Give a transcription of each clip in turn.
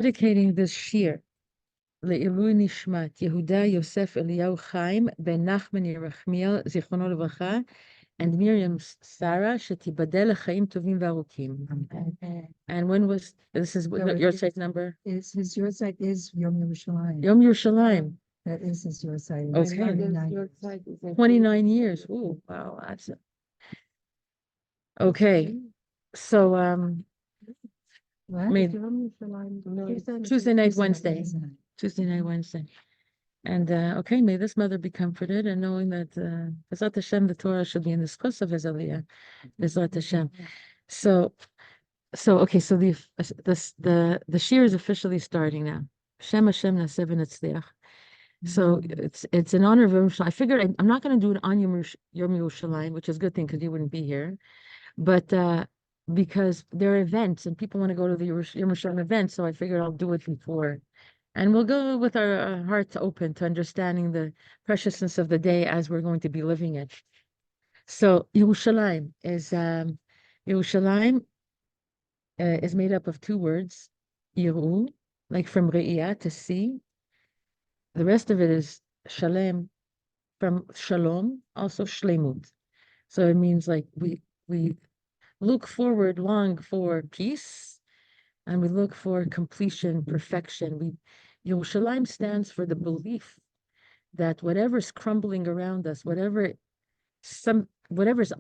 dedicating this Shiur Le'ilui Nishmat Yehuda Yosef Eliyahu Chaim Ben Nachman Yerachmiel Zichrono Levracha and Miriam Sarah Shetibadel Chaim Tovim V'Arukim. And when was this? Is your site number? His your site is Yom Yerushalayim. Yom Yerushalayim. That is his your site. Okay. 29 years. Oh, wow. That's okay. So Tuesday night, Wednesday. Tuesday night, Wednesday. And okay, may this mother be comforted and knowing that Bezrat Hashem, the Torah should be in the schus of his aliyah. Bezrat Hashem. So okay, so the Shiur is officially starting now. Shem Hashem Naseh v'Netzliach. So it's in honor of Yerushalayim. I figured I'm not going to do it on Yom Yerushalayim, which is a good thing because you wouldn't be here, but because there are events and people want to go to the Yom Yerushalayim event, so I figured I'll do it before. And we'll go with our hearts open to understanding the preciousness of the day as we're going to be living it. So Yerushalayim is made up of two words, Yiru, like from Re'iyah, to see. The rest of it is Shalem, from Shalom, also Shlemut. So it means like we look forward, long for peace, and we look for completion, perfection. Yerushalayim stands for the belief that whatever's crumbling around us, whatever's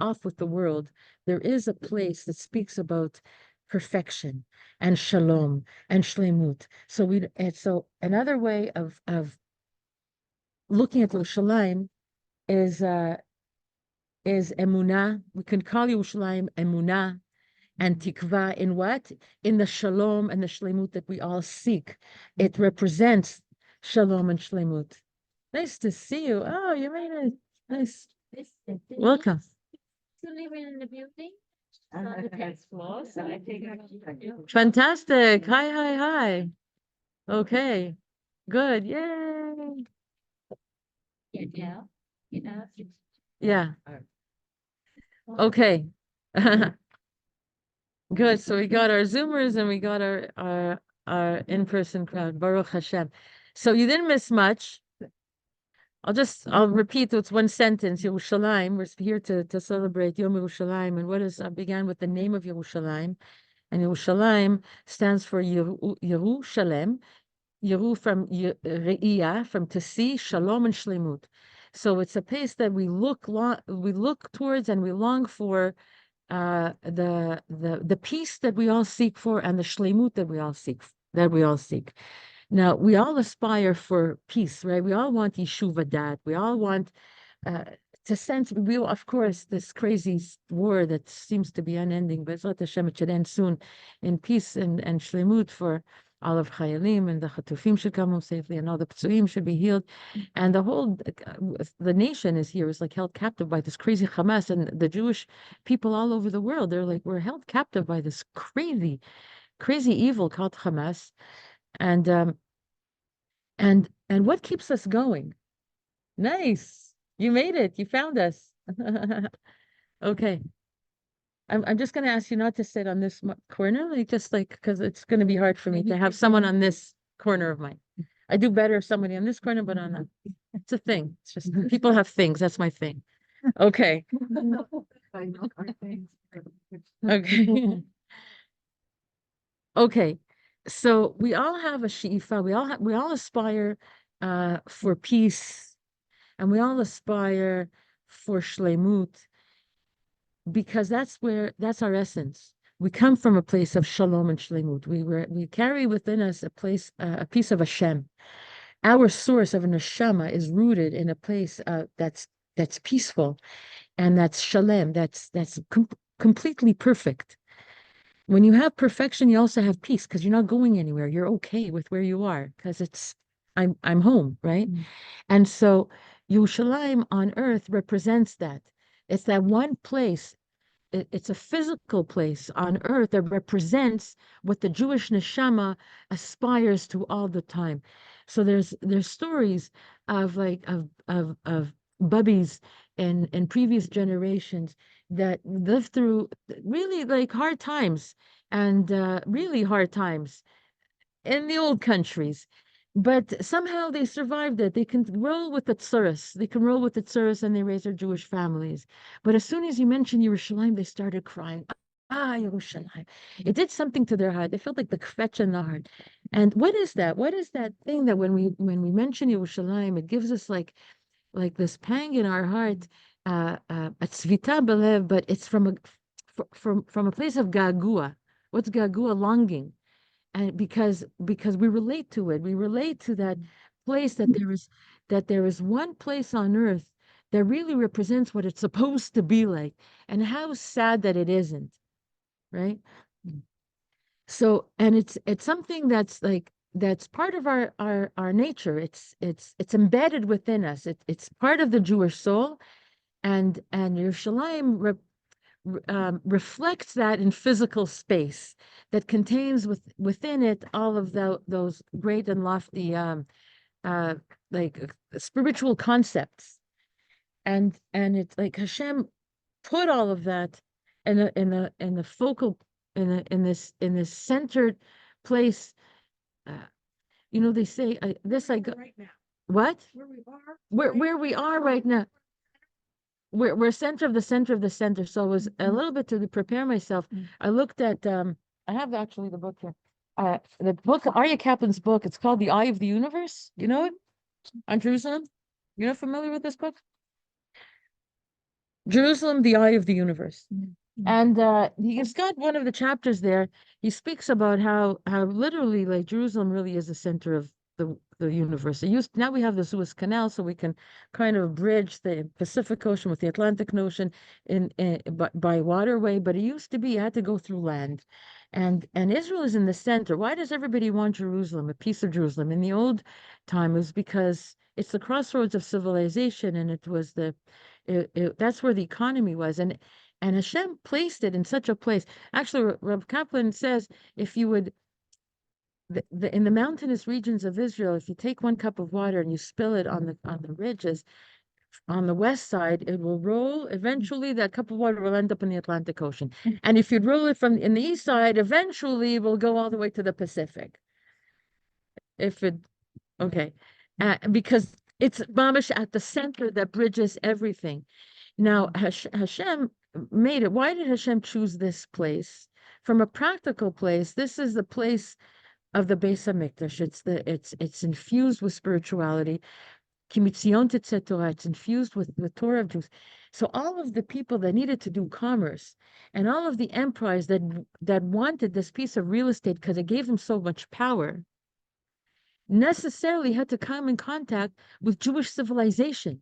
off with the world, there is a place that speaks about perfection and shalom and shlemut. So another way of looking at Yerushalayim is emunah. We can call Yerushalayim emunah and tikva in what? In the shalom and the shlemut that we all seek. It represents shalom and shlemut. Nice to see you. Oh, you made it. Nice. Welcome. To live in the building on the 10th floor, so I think Fantastic. Hi. Okay. Good. Yay. yeah. Yeah. Okay. Good. So we got our Zoomers and we got our in-person crowd. Baruch Hashem. So you didn't miss much. I'll repeat. It's one sentence. Yerushalayim. We're here to celebrate Yom Yerushalayim, and what is began with the name of Yerushalayim, and Yerushalayim stands for Yerushalem. Yeru from Re'iyah, from to see, Shalom and Shlemut. So it's a place that we look towards and we long for. The peace that we all seek for and the shlemut that we all seek. Now we all aspire for peace, right? We all want yeshuva dat. We all want to sense. Of course, this crazy war that seems to be unending, but Bezrat Hashem, it should end soon in peace and shlemut for all of Chayalim, and the Chatufim should come home safely, and all the Ptsuim should be healed. And the nation is like held captive by this crazy Hamas, and the Jewish people all over the world, they're like, we're held captive by this crazy evil called Hamas. And what keeps us going? Nice. You made it. You found us. Okay. I'm just going to ask you not to sit on this corner, because it's going to be hard for me to have someone on this corner of mine. I do better if somebody on this corner, but on that. It's a thing. It's just people have things. That's my thing. Okay. Okay. Okay. So we all have a she'ifa. We all aspire for peace, and we all aspire for shlemut. Because that's our essence. We come from a place of shalom and shlemut. We carry within us a piece of Hashem. Our source of a neshama is rooted in a place that's peaceful, and that's shalem. That's completely perfect. When you have perfection, you also have peace because you're not going anywhere. You're okay with where you are because I'm home, right? Mm-hmm. And so Yerushalayim on earth represents that. It's that one place. It's a physical place on earth that represents what the Jewish neshama aspires to all the time. So there's stories of bubbies in previous generations that lived through really hard times and really hard times. in the old countries. But somehow they survived it. They can roll with the tsuris. They can roll with the tsuris and they raise their Jewish families. But as soon as you mentioned Yerushalayim, they started crying. Ah, Yerushalayim. It did something to their heart. They felt like the kvetch in the heart. And what is that? What is that thing that when we mention Yerushalayim, it gives us like this pang in our heart, a tzvita belev, but it's from a place of gagua. What's gagua? Longing. And because we relate to it, we relate to that place that there is one place on earth that really represents what it's supposed to be like, and how sad that it isn't, right? So, and it's something that's part of our nature. It's embedded within us. It's part of the Jewish soul, and Yerushalayim reflects that in physical space that contains within it all of those great and lofty spiritual concepts, and it's like Hashem put all of that in the focal in this centered place. They say this I go Right now, what where we are. where we are right now. We're center of the center of the center. So it was a little bit to prepare myself. I looked at I have actually the book here. The book, Arya Kaplan's book, it's called The Eye of the Universe. You know it? On Jerusalem? You're not familiar with this book? Jerusalem, The Eye of the Universe. And he's got one of the chapters there. He speaks about how literally like Jerusalem really is the center of the universe. Now we have the Suez Canal, so we can kind of bridge the Pacific Ocean with the Atlantic Ocean by waterway. But it used to be you had to go through land, and Israel is in the center. Why does everybody want Jerusalem, a piece of Jerusalem? In the old time, it was because it's the crossroads of civilization, and it was that's where the economy was, and Hashem placed it in such a place. Actually, Reb Kaplan says if you would, in the mountainous regions of Israel, if you take 1 cup of water and you spill it on the ridges, on the west side, it will roll. Eventually, that cup of water will end up in the Atlantic Ocean. And if you'd roll it in the east side, eventually it will go all the way to the Pacific. Okay. Because it's mamish at the center that bridges everything. Now, Hashem made it. Why did Hashem choose this place? From a practical place, this is the place of the Beis Hamikdash. It's infused with spirituality. Kimitzion tetzeh Torah. It's infused with the Torah of Jews. So all of the people that needed to do commerce, and all of the empires that wanted this piece of real estate because it gave them so much power, necessarily had to come in contact with Jewish civilization,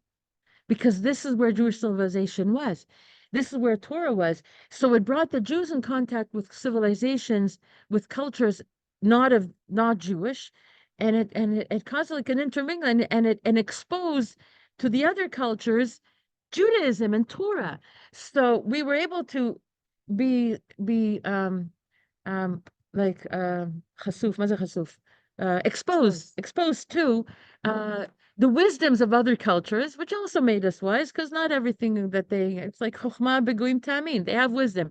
because this is where Jewish civilization was. This is where Torah was. So it brought the Jews in contact with civilizations, with cultures not Jewish, and it caused like an intermingling, and it exposed to the other cultures Judaism and Torah. So we were able to be like chasuf, exposed to the wisdoms of other cultures, which also made us wise, because not everything that it's like chokhmah beguim tamin, they have wisdom.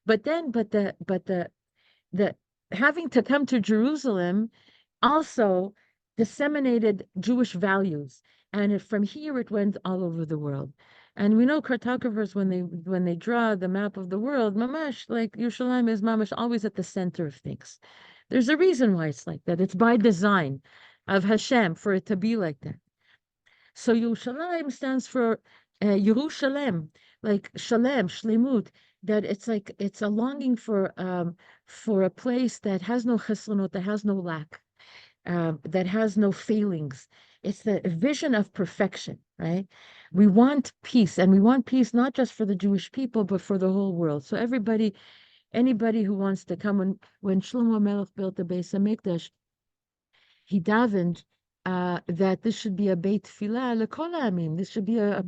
But the having to come to Jerusalem also disseminated Jewish values, and from here it went all over the world. And we know cartographers, when they draw the map of the world, mamash, like Yerushalayim is mamash always at the center of things. There's a reason why it's like that. It's by design of Hashem for it to be like that. So Yerushalayim stands for Yerushalem, like Shalem, Shlemut, that it's a longing for a place that has no chesronot, that has no lack, that has no failings. It's the vision of perfection, right? We want peace, and we want peace not just for the Jewish people, but for the whole world. So anybody who wants to come, when Shlomo Melech built the Beis Hamikdash, he davened that this should be a Beit Tfilah l'kol ha'amim. This should be a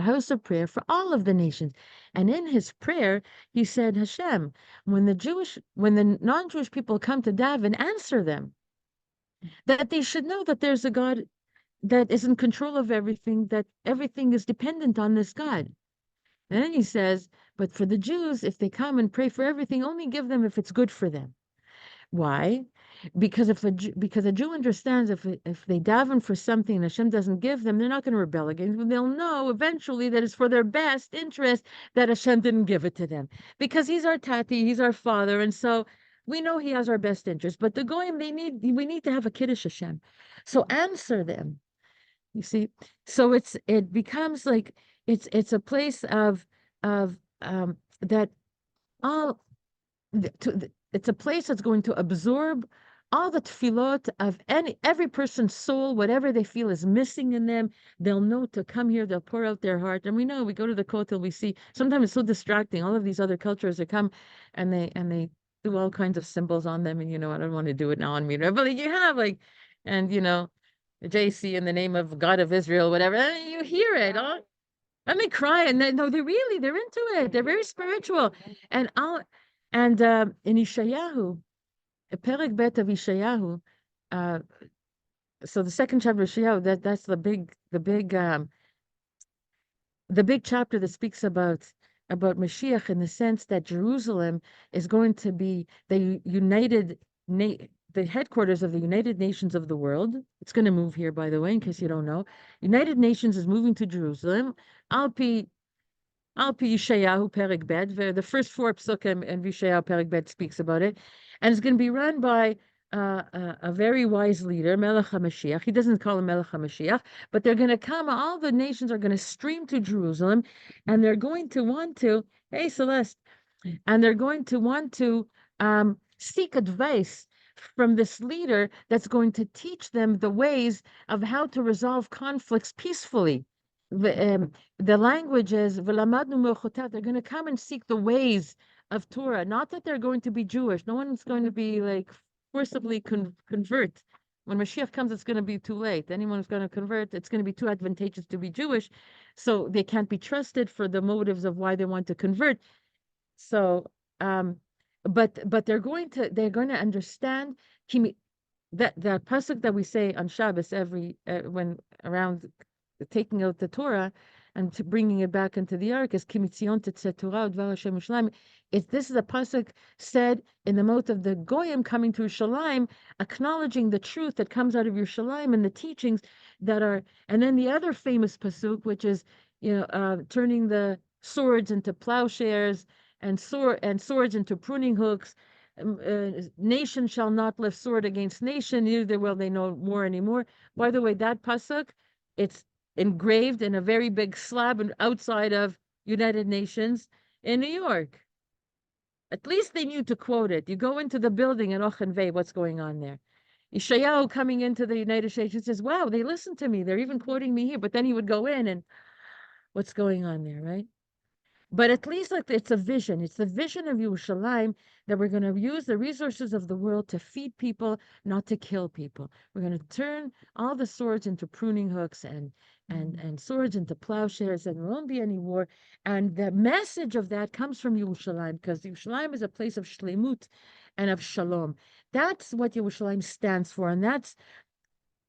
house of prayer for all of the nations. And in his prayer, he said, Hashem, when the non-Jewish people come to daven, answer them, that they should know that there's a God that is in control of everything, that everything is dependent on this God. And then he says, but for the Jews, if they come and pray for everything, only give them if it's good for them. Why? because because a Jew understands if they daven for something and Hashem doesn't give them, they're not going to rebel against them. They'll know eventually that it's for their best interest that Hashem didn't give it to them, because He's our Tati, He's our Father, and so we know He has our best interest. But the goyim, we need to have a kiddush Hashem, so answer them. You see, so it becomes like it's a place of that all it's a place that's going to absorb all the tefillot of every person's soul, whatever they feel is missing in them. They'll know to come here, they'll pour out their heart. And we know, we go to the kotel, we see sometimes it's so distracting. All of these other cultures that come and they do all kinds of symbols on them, and I don't want to do it now on me, but like, you have like, and JC in the name of God of Israel, whatever, and you hear it. And they cry, and they're into it. They're very spiritual. And in Yeshayahu, Perek Bet of Yeshayahu, so the second chapter of Yeshayahu, that's the big chapter that speaks about Mashiach, in the sense that Jerusalem is going to be the the headquarters of the United Nations of the world. It's going to move here, by the way, in case you don't know. United Nations is moving to Jerusalem. Alpi Yeshayahu Perek Bet. The first 4 psukim and Yeshayahu Perek Bet speaks about it, and it's going to be run by a very wise leader, Melech HaMashiach. He doesn't call him Melech HaMashiach, but they're going to come. All the nations are going to stream to Jerusalem, and they're going to want to. Hey, Celeste, and they're going to want to seek advice from this leader that's going to teach them the ways of how to resolve conflicts peacefully. The language is v'lamadnu me'ochotav. They're going to come and seek the ways of Torah. Not that they're going to be Jewish. No one's going to be like forcibly convert. When Mashiach comes, it's going to be too late. Anyone who's going to convert, it's going to be too advantageous to be Jewish, so they can't be trusted for the motives of why they want to convert. So, but they're going to understand that pasuk that we say on Shabbos every when around taking out the Torah and bringing it back into the ark is Kimitzion Tetzeh Torah Udvar Hashem Yerushalayim. This is a pasuk said in the mouth of the goyim coming to Yerushalayim, acknowledging the truth that comes out of Yerushalayim and the teachings that are. And then the other famous pasuk, which is turning the swords into plowshares and swords into pruning hooks. Nation shall not lift sword against nation, neither will they know war anymore. By the way, that pasuk, it's engraved in a very big slab outside of United Nations in New York. At least they knew to quote it. You go into the building in Ochenvei, what's going on there? Yeshayahu coming into the United States says, wow, they listen to me. They're even quoting me here. But then he would go in and what's going on there, right? But at least like it's a vision. It's the vision of Yerushalayim that we're going to use the resources of the world to feed people, not to kill people. We're going to turn all the swords into pruning hooks and swords into plowshares, and there won't be any war. And the message of that comes from Yerushalayim, because Yerushalayim is a place of shlemut and of shalom. That's what Yerushalayim stands for, and that's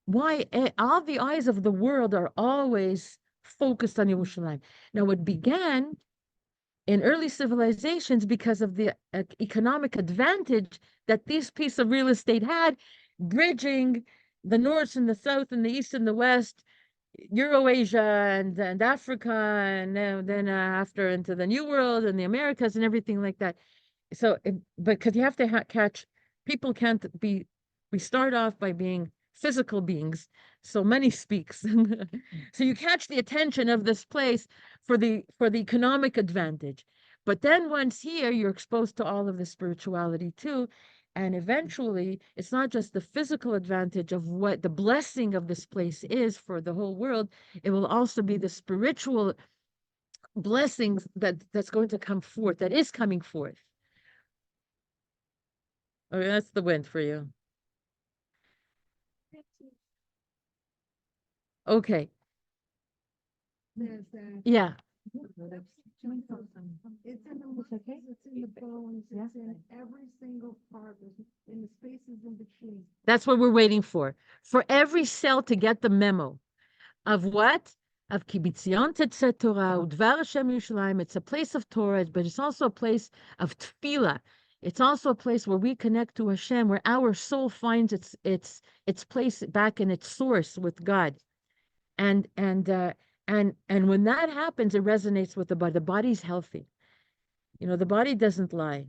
why all the eyes of the world are always focused on Yerushalayim. Now, it began in early civilizations because of the economic advantage that this piece of real estate had, bridging the north and the south and the east and the west, Eurasia and Africa, and then after into the New World and the Americas and everything like that. So, because you have to catch, people can't be, we start off by being physical beings, so money speaks. So you catch the attention of this place for the economic advantage. But then once here, you're exposed to all of the spirituality too. And eventually, it's not just the physical advantage of what the blessing of this place is for the whole world. It will also be the spiritual blessings that's going to come forth, that is coming forth. Okay, that's the wind for you. Okay. Yeah. It's in the bones, it's in every single part, in the spaces in between. That's what we're waiting for every cell to get the memo of what? Of Kibitzion Tetzeh Torah, Udvar Hashem Yerushalayim. It's a place of Torah, but it's also a place of tefillah. It's also a place where we connect to Hashem, where our soul finds its place back in its source with God. And when that happens, it resonates with the body. The body's healthy. The body doesn't lie.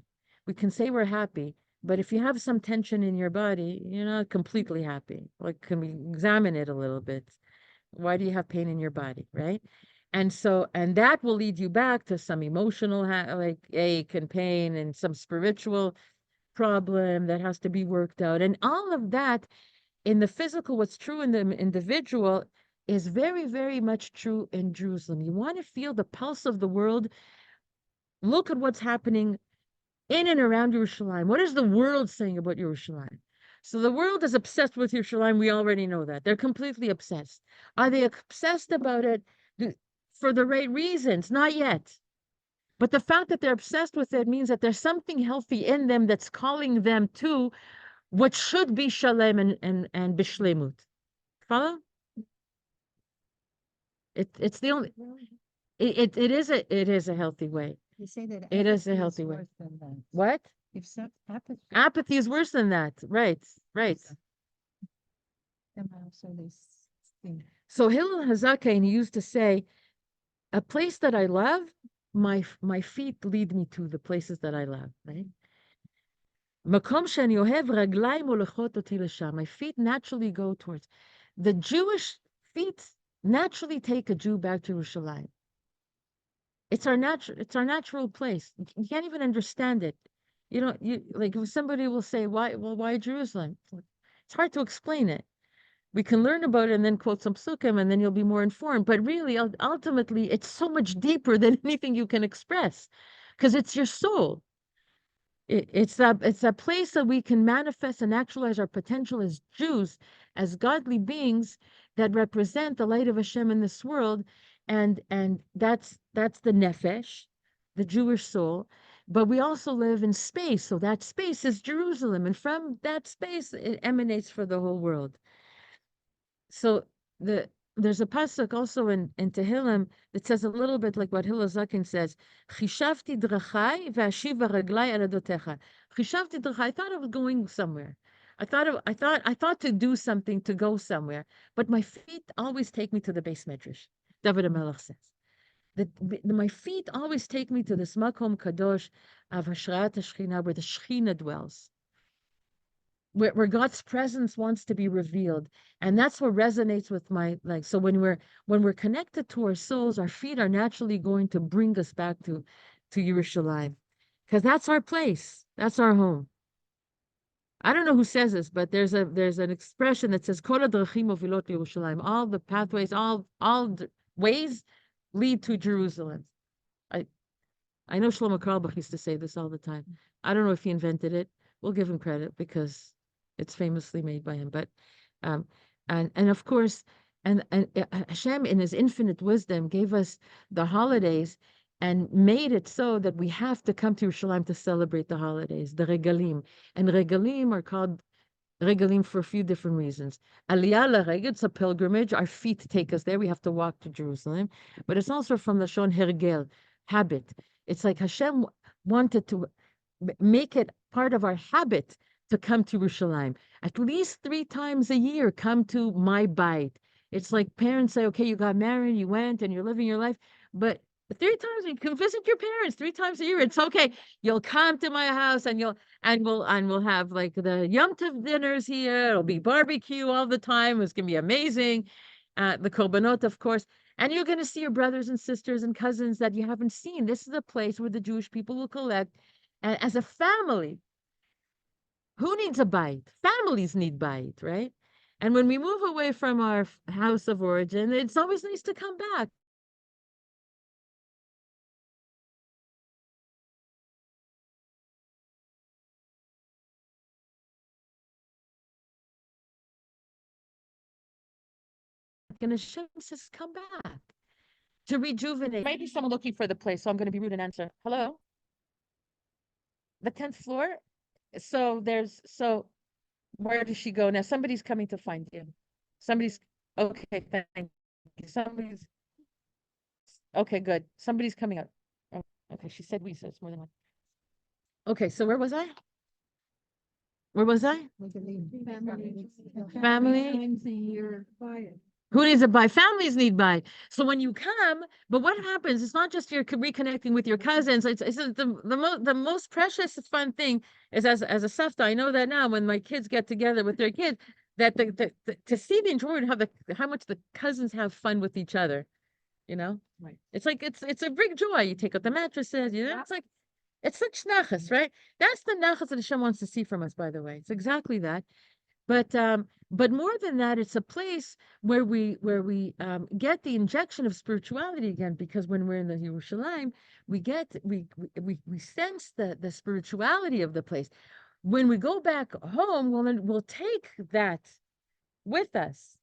We can say we're happy, but if you have some tension in your body, you're not completely happy. Like, can we examine it a little bit? Why do you have pain in your body, right? And that will lead you back to some emotional like ache and pain and some spiritual problem that has to be worked out. And all of that in the physical, what's true in the individual is very, very much true in Jerusalem. You want to feel the pulse of the world. Look at what's happening in and around Yerushalayim. What is the world saying about Yerushalayim? So the world is obsessed with Yerushalayim. We already know that. They're completely obsessed. Are they obsessed about it for the right reasons? Not yet. But the fact that they're obsessed with it means that there's something healthy in them that's calling them to what should be shalem and bishlemut. Follow? It's the only it is a healthy way. You say that It is a apathy healthy way. worse than that. What? If some apathy, Apathy is worse than that. Right. so they think. So Hillel Hazaken used to say, a place that I love, my feet lead me to the places that I love, right? Makom shani ohev raglayim holechot oti lesham. My feet naturally go towards. The Jewish feet naturally take a Jew back to Yerushalayim. It's our natural place. You can't even understand it. You like somebody will say, why Jerusalem? It's hard to explain it. We can learn about it and then quote some psukim and then you'll be more informed. But really, ultimately, it's so much deeper than anything you can express because it's your soul. It's a place that we can manifest and actualize our potential as Jews, as godly beings that represent the light of Hashem in this world. And that's the nefesh, the Jewish soul. But we also live in space. So that space is Jerusalem. And from that space, it emanates for the whole world. So there's a pasuk also in Tehillim that says a little bit like what Hillel Zaken says. Chishavti drachai v'ashiva raglai al adotecha. Chishavti drachai. I thought I was going somewhere. I thought to do something, to go somewhere, but my feet always take me to the base medrash. David HaMelech says that my feet always take me to this makom kadosh of Hashrat HaShechina, where the Shechina dwells. Where God's presence wants to be revealed, and that's what resonates with my like. So when we're connected to our souls, our feet are naturally going to bring us back to Yerushalayim, because that's our place, that's our home. I don't know who says this, but there's an expression that says Kol hadrachim movilot Yerushalayim. All the pathways, all ways lead to Jerusalem. I know Shlomo Carlebach used to say this all the time. I don't know if he invented it. We'll give him credit because it's famously made by him. But and of course, and Hashem in his infinite wisdom gave us the holidays and made it so that we have to come to Yerushalayim to celebrate the holidays, the regalim. And regalim are called regalim for a few different reasons. Aliyah l'regel, it's a pilgrimage. Our feet take us there. We have to walk to Jerusalem. But it's also from the Shon hergel, habit. It's like Hashem wanted to make it part of our habit to come to Yerushalayim. At least 3 times a year, come to my bite. It's like parents say, okay, you got married, you went, and you're living your life, but 3 times you can visit your parents 3 times a year. It's okay. You'll come to my house and we'll have like the Yom Tov dinners here. It'll be barbecue all the time. It's gonna be amazing. The korbanot, of course. And you're going to see your brothers and sisters and cousins that you haven't seen. This is a place where the Jewish people will collect as a family. Who needs a bite? Families need bite, right? And when we move away from our house of origin, it's always nice to come back. And Hashem says, come back to rejuvenate. Maybe someone looking for the place, so I'm going to be rude and answer. Hello? The 10th floor? So where does she go now? Somebody's coming to find you. Okay, thank you. Okay, good. Somebody's coming up. Oh, okay, she said we, so it's more than one. Okay, so where was I? Where was I? Family. Times a year, quiet. Who needs to buy? Families need buy. So when you come, but what happens? It's not just you're reconnecting with your cousins. It's the most precious, fun thing is as a savta. I know that now when my kids get together with their kids, that to see the enjoyment how much the cousins have fun with each other. You know, Right. it's like it's a big joy. You take out the mattresses. You know, it's like it's such nachas, right? That's the nachas that Hashem wants to see from us. By the way, it's exactly that. But more than that, it's a place where we get the injection of spirituality again, because when we're in the Yerushalayim, we sense the spirituality of the place. When we go back home, we'll take that with us.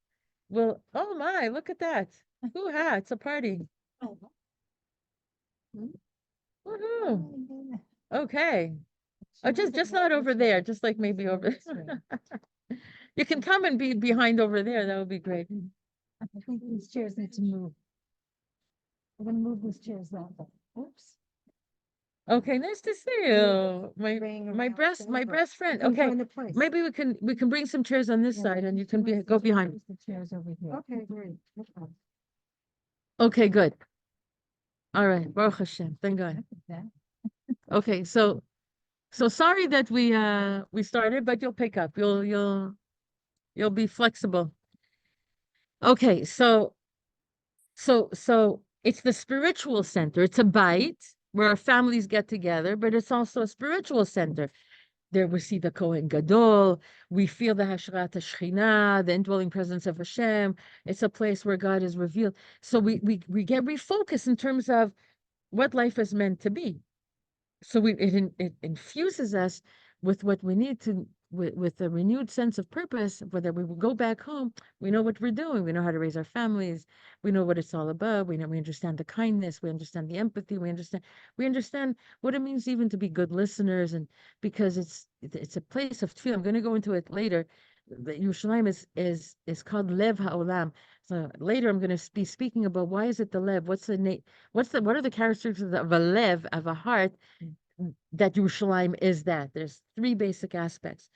Oh my, look at that. Hoo-ha, it's a party. Woohoo. Okay. Oh, just not over there, just like maybe over there. You can come and be behind over there. That would be great. I think these chairs need to move. I'm gonna move these chairs out. Oops. Okay, nice to see you. My best friend. Okay, maybe we can bring some chairs on this side and you can go behind. The chairs over here. Okay, great. No problem. Okay, good. All right, Baruch Hashem. Thank God. Okay, so sorry that we started, but you'll pick up. You'll be flexible. Okay, so it's the spiritual center. It's a bite where our families get together, but it's also a spiritual center. There we see the Kohen Gadol. We feel the Hashrat Shechina, the indwelling presence of Hashem. It's a place where God is revealed. So we get refocused in terms of what life is meant to be. So it infuses us with what we need to with a renewed sense of purpose. Whether we will go back home, we know what we're doing. We know how to raise our families. We know what it's all about. We understand the kindness. We understand the empathy. We understand what it means even to be good listeners. And because it's a place of tefillah. I'm going to go into it later. The Yerushalayim is called Lev HaOlam. So later I'm going to be speaking about why is it the Lev? What are the characteristics of a Lev, of a heart, that Yerushalayim is that? There's three basic aspects.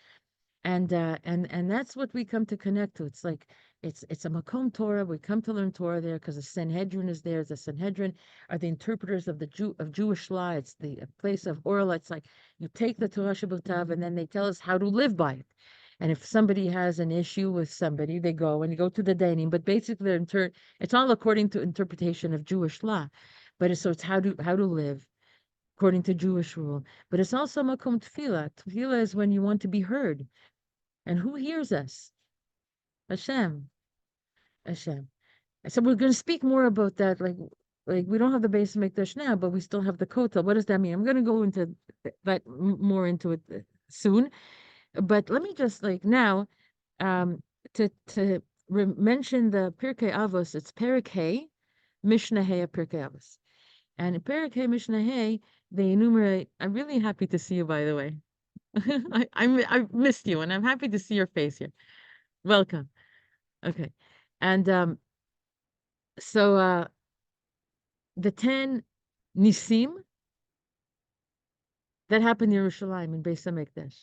And that's what we come to connect to. It's like it's a Makom Torah. We come to learn Torah there because the Sanhedrin is there. The Sanhedrin are the interpreters of Jewish law. It's the place of oral. It's like you take the Torah Shabbat and then they tell us how to live by it. And if somebody has an issue with somebody, they go to the Dayanim. But basically, it's all according to interpretation of Jewish law. But it's how to live according to Jewish rule. But it's also makom tefillah. Tefillah is when you want to be heard. And who hears us? Hashem. Hashem. So we're going to speak more about that. Like we don't have the base Mikdash now, but we still have the Kotel. What does that mean? I'm going to go into that more into it soon. But let me just now to mention the Pirkei Avos. It's Perek Mishnah Hey Pirkei Avos, and in Perek Mishnah Hey they enumerate. I'm really happy to see you, by the way. I missed you, and I'm happy to see your face here. Welcome. Okay, and so the 10 Nisim that happened in Yerushalayim in Beis HaMikdash.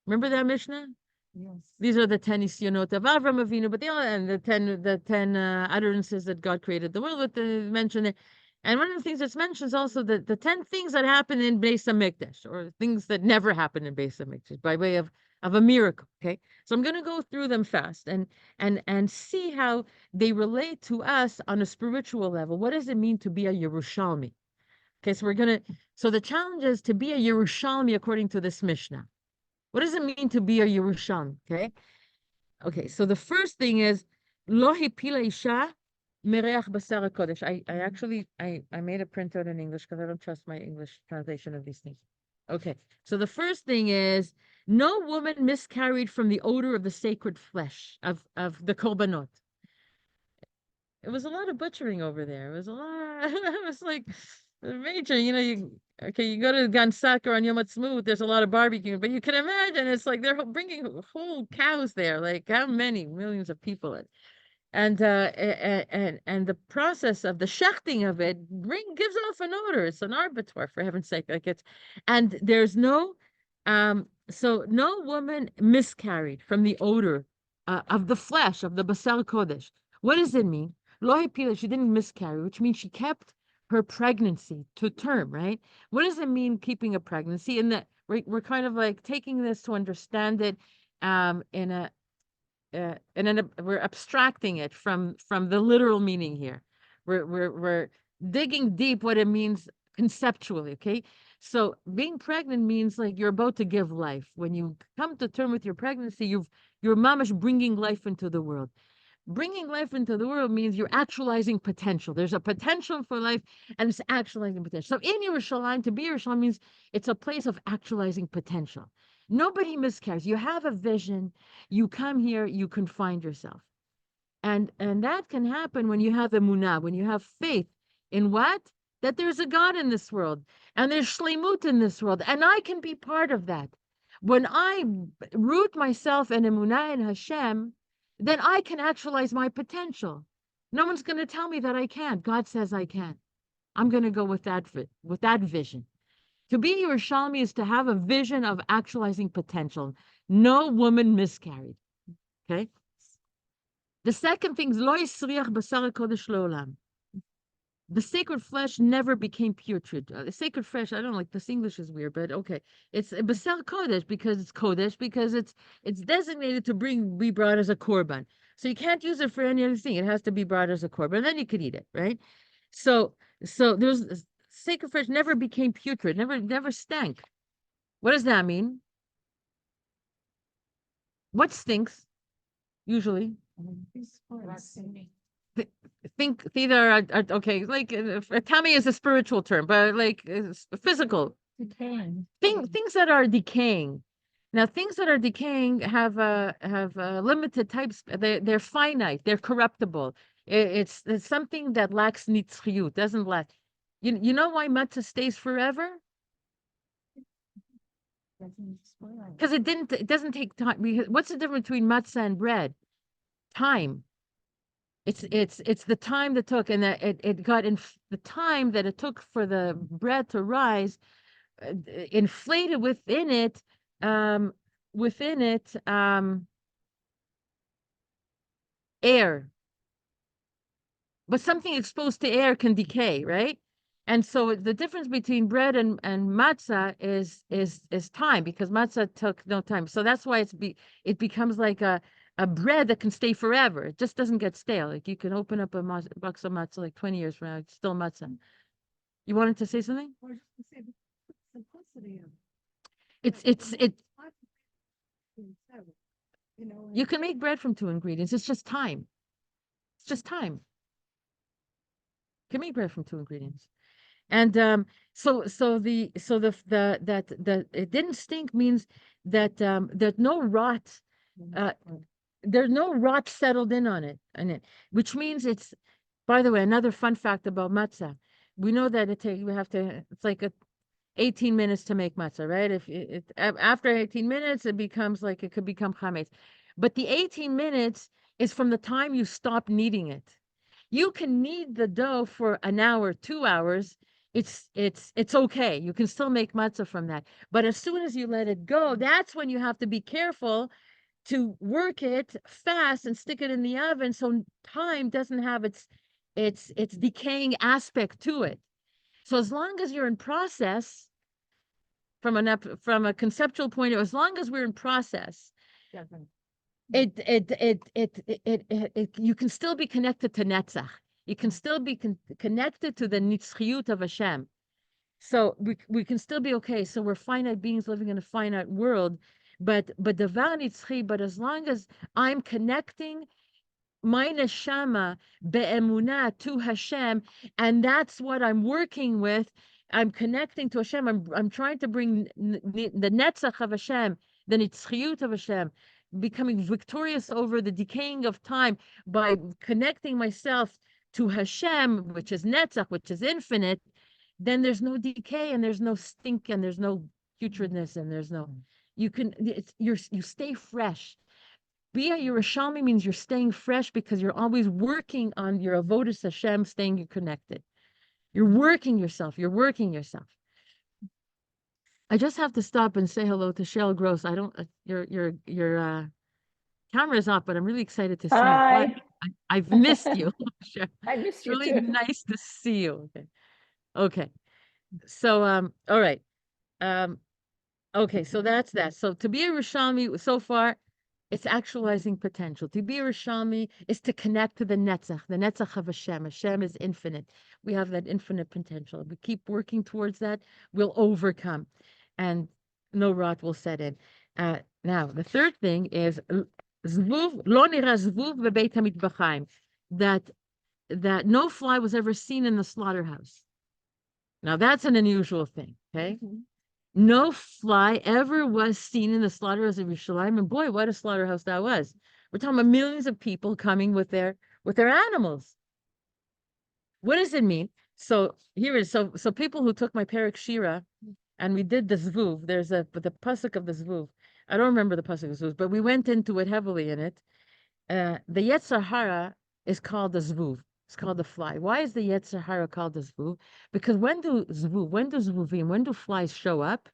Remember that Mishnah? Yes. These are the 10 Nisyonot of Avram Avinu, but the 10 utterances that God created the world with mentioned it. And one of the things that's mentioned is also the 10 things that happen in Beis HaMikdash, or things that never happen in Beis HaMikdash by way of a miracle. Okay, so I'm going to go through them fast and see how they relate to us on a spiritual level. What does it mean to be a Yerushalmi? Okay, so the challenge is to be a Yerushalmi according to this Mishnah. What does it mean to be a Yerushalmi? Okay. So the first thing is lo hipila isha mereach basar kodesh. I made a printout in English because I don't trust my English translation of these things. Okay. So the first thing is no woman miscarried from the odor of the sacred flesh of the korbanot. It was a lot of butchering over there. It was a lot. It was like major, you go to Gan Saker on Yom Ha'atzmaut, there's a lot of barbecue, but you can imagine it's like they're bringing whole cows there. Like how many millions of people? And the process of the shechting of it gives off an odor. It's an arbitor, for heaven's sake. Like it's, and there's no, so no woman miscarried from the odor of the flesh of the basar kodesh. What does it mean? Lo hapila, she didn't miscarry, which means she kept her pregnancy to term, right? What does it mean keeping a pregnancy? And that we're kind of like taking this to understand it in a and then we're abstracting it from the literal meaning here. We're digging deep what it means conceptually. Okay, so being pregnant means like you're about to give life. When you come to term with your pregnancy, your mamish bringing life into the world. Bringing life into the world means you're actualizing potential. There's a potential for life, and it's actualizing potential. So in Yerushalayim, to be Yerushalayim means it's a place of actualizing potential. Nobody miscarries. You have a vision. You come here. You can find yourself, and that can happen when you have emunah, when you have faith in what, that there's a God in this world, and there's shleimut in this world, and I can be part of that. When I root myself in emunah in Hashem, then I can actualize my potential. No one's going to tell me that I can't. God says I can. I'm going to go with that vision. To be Yerushalmi is to have a vision of actualizing potential. No woman miscarried. Okay. The second thing is lo yisriach basar kodesh leolam. The sacred flesh never became putrid. The sacred flesh, I don't like this. English is weird, but okay. It's basar kodesh because it's designated to be brought as a korban. So you can't use it for any other thing. It has to be brought as a korban. Then you could eat it, right? So there's sacred flesh never became putrid, never stank. What does that mean? What stinks usually? Think either okay, like tummy is a spiritual term, but like physical things that are decaying. Now, things that are decaying have limited types. They're finite. They're corruptible. It's something that lacks nitzchiyut, doesn't lack. You know why matzah stays forever? Because it doesn't take time. What's the difference between matzah and bread? Time. It's the time that took, and that it got in the time that it took for the bread to rise, inflated within it air. But something exposed to air can decay, right? And so the difference between bread and matzah is time, because matzah took no time. So that's why it becomes like a bread that can stay forever. It just doesn't get stale. Like you can open up a box of matzah like 20 years from now, it's still matzah. You wanted to say something? Or just to say the simplicity of It. you know, You can make bread from 2 ingredients. It's just time. It's just time. You can make bread from 2 ingredients. And that it didn't stink means that there's no rot. There's no rot settled in on it, which means it's. By the way, another fun fact about matzah: we know that it's like 18 minutes to make matzah, right? If after 18 minutes, it could become chametz, but the 18 minutes is from the time you stop kneading it. You can knead the dough for an hour, 2 hours. It's okay. You can still make matzah from that. But as soon as you let it go, that's when you have to be careful to work it fast and stick it in the oven so time doesn't have its decaying aspect to it. So as long as you're in process, from a conceptual point of view, as long as we're in process, you can still be connected to Netzach. You can still be connected to the nitzchiyut of Hashem. So we can still be okay. So we're finite beings living in a finite world, but davar nitzchi. But as long as I'm connecting my neshama be'emunah to Hashem, and that's what I'm working with. I'm connecting to Hashem. I'm trying to bring the netzach of Hashem, the nitzchiyut of Hashem, becoming victorious over the decaying of time by connecting myself to Hashem, which is netzach, which is infinite. Then there's no decay, and there's no stink, and there's no putridness, and there's no. You stay fresh. Be a Yerushalmi means you're staying fresh because you're always working on your avodas Hashem, staying connected. You're working yourself. You're working yourself. I just have to stop and say hello to Shell Gross. I don't. Your camera is off, but I'm really excited to see you. Hi. I've missed you. Sure. I missed It's you really too. nice to see you. Okay. Okay. So all right. Okay, so that's that. So to be a Rishalmi so far, it's actualizing potential. To be a Rishalmi is to connect to the Netzach of Hashem. Hashem is infinite. We have that infinite potential. We keep working towards that, we'll overcome. And no rot will set in. Now, the third thing is Zvuv, lo nira zvuv bebeit hamikbachim, that no fly was ever seen in the slaughterhouse. Now, that's an unusual thing, okay? No fly ever was seen in the slaughterhouse of Yerushalayim, and boy, what a slaughterhouse that was! We're talking about millions of people coming with their animals. What does it mean? So here is so people who took my Perek Shira, and we did the Zvuv. There's the pasuk of the Zvuv. I don't remember the pasuk of the Zvuv, but we went into it heavily in it. The Yetzer Hara is called the Zvuv. It's called the fly. Why is the Yetzer Hara called the Zvuv? Because when do flies show up?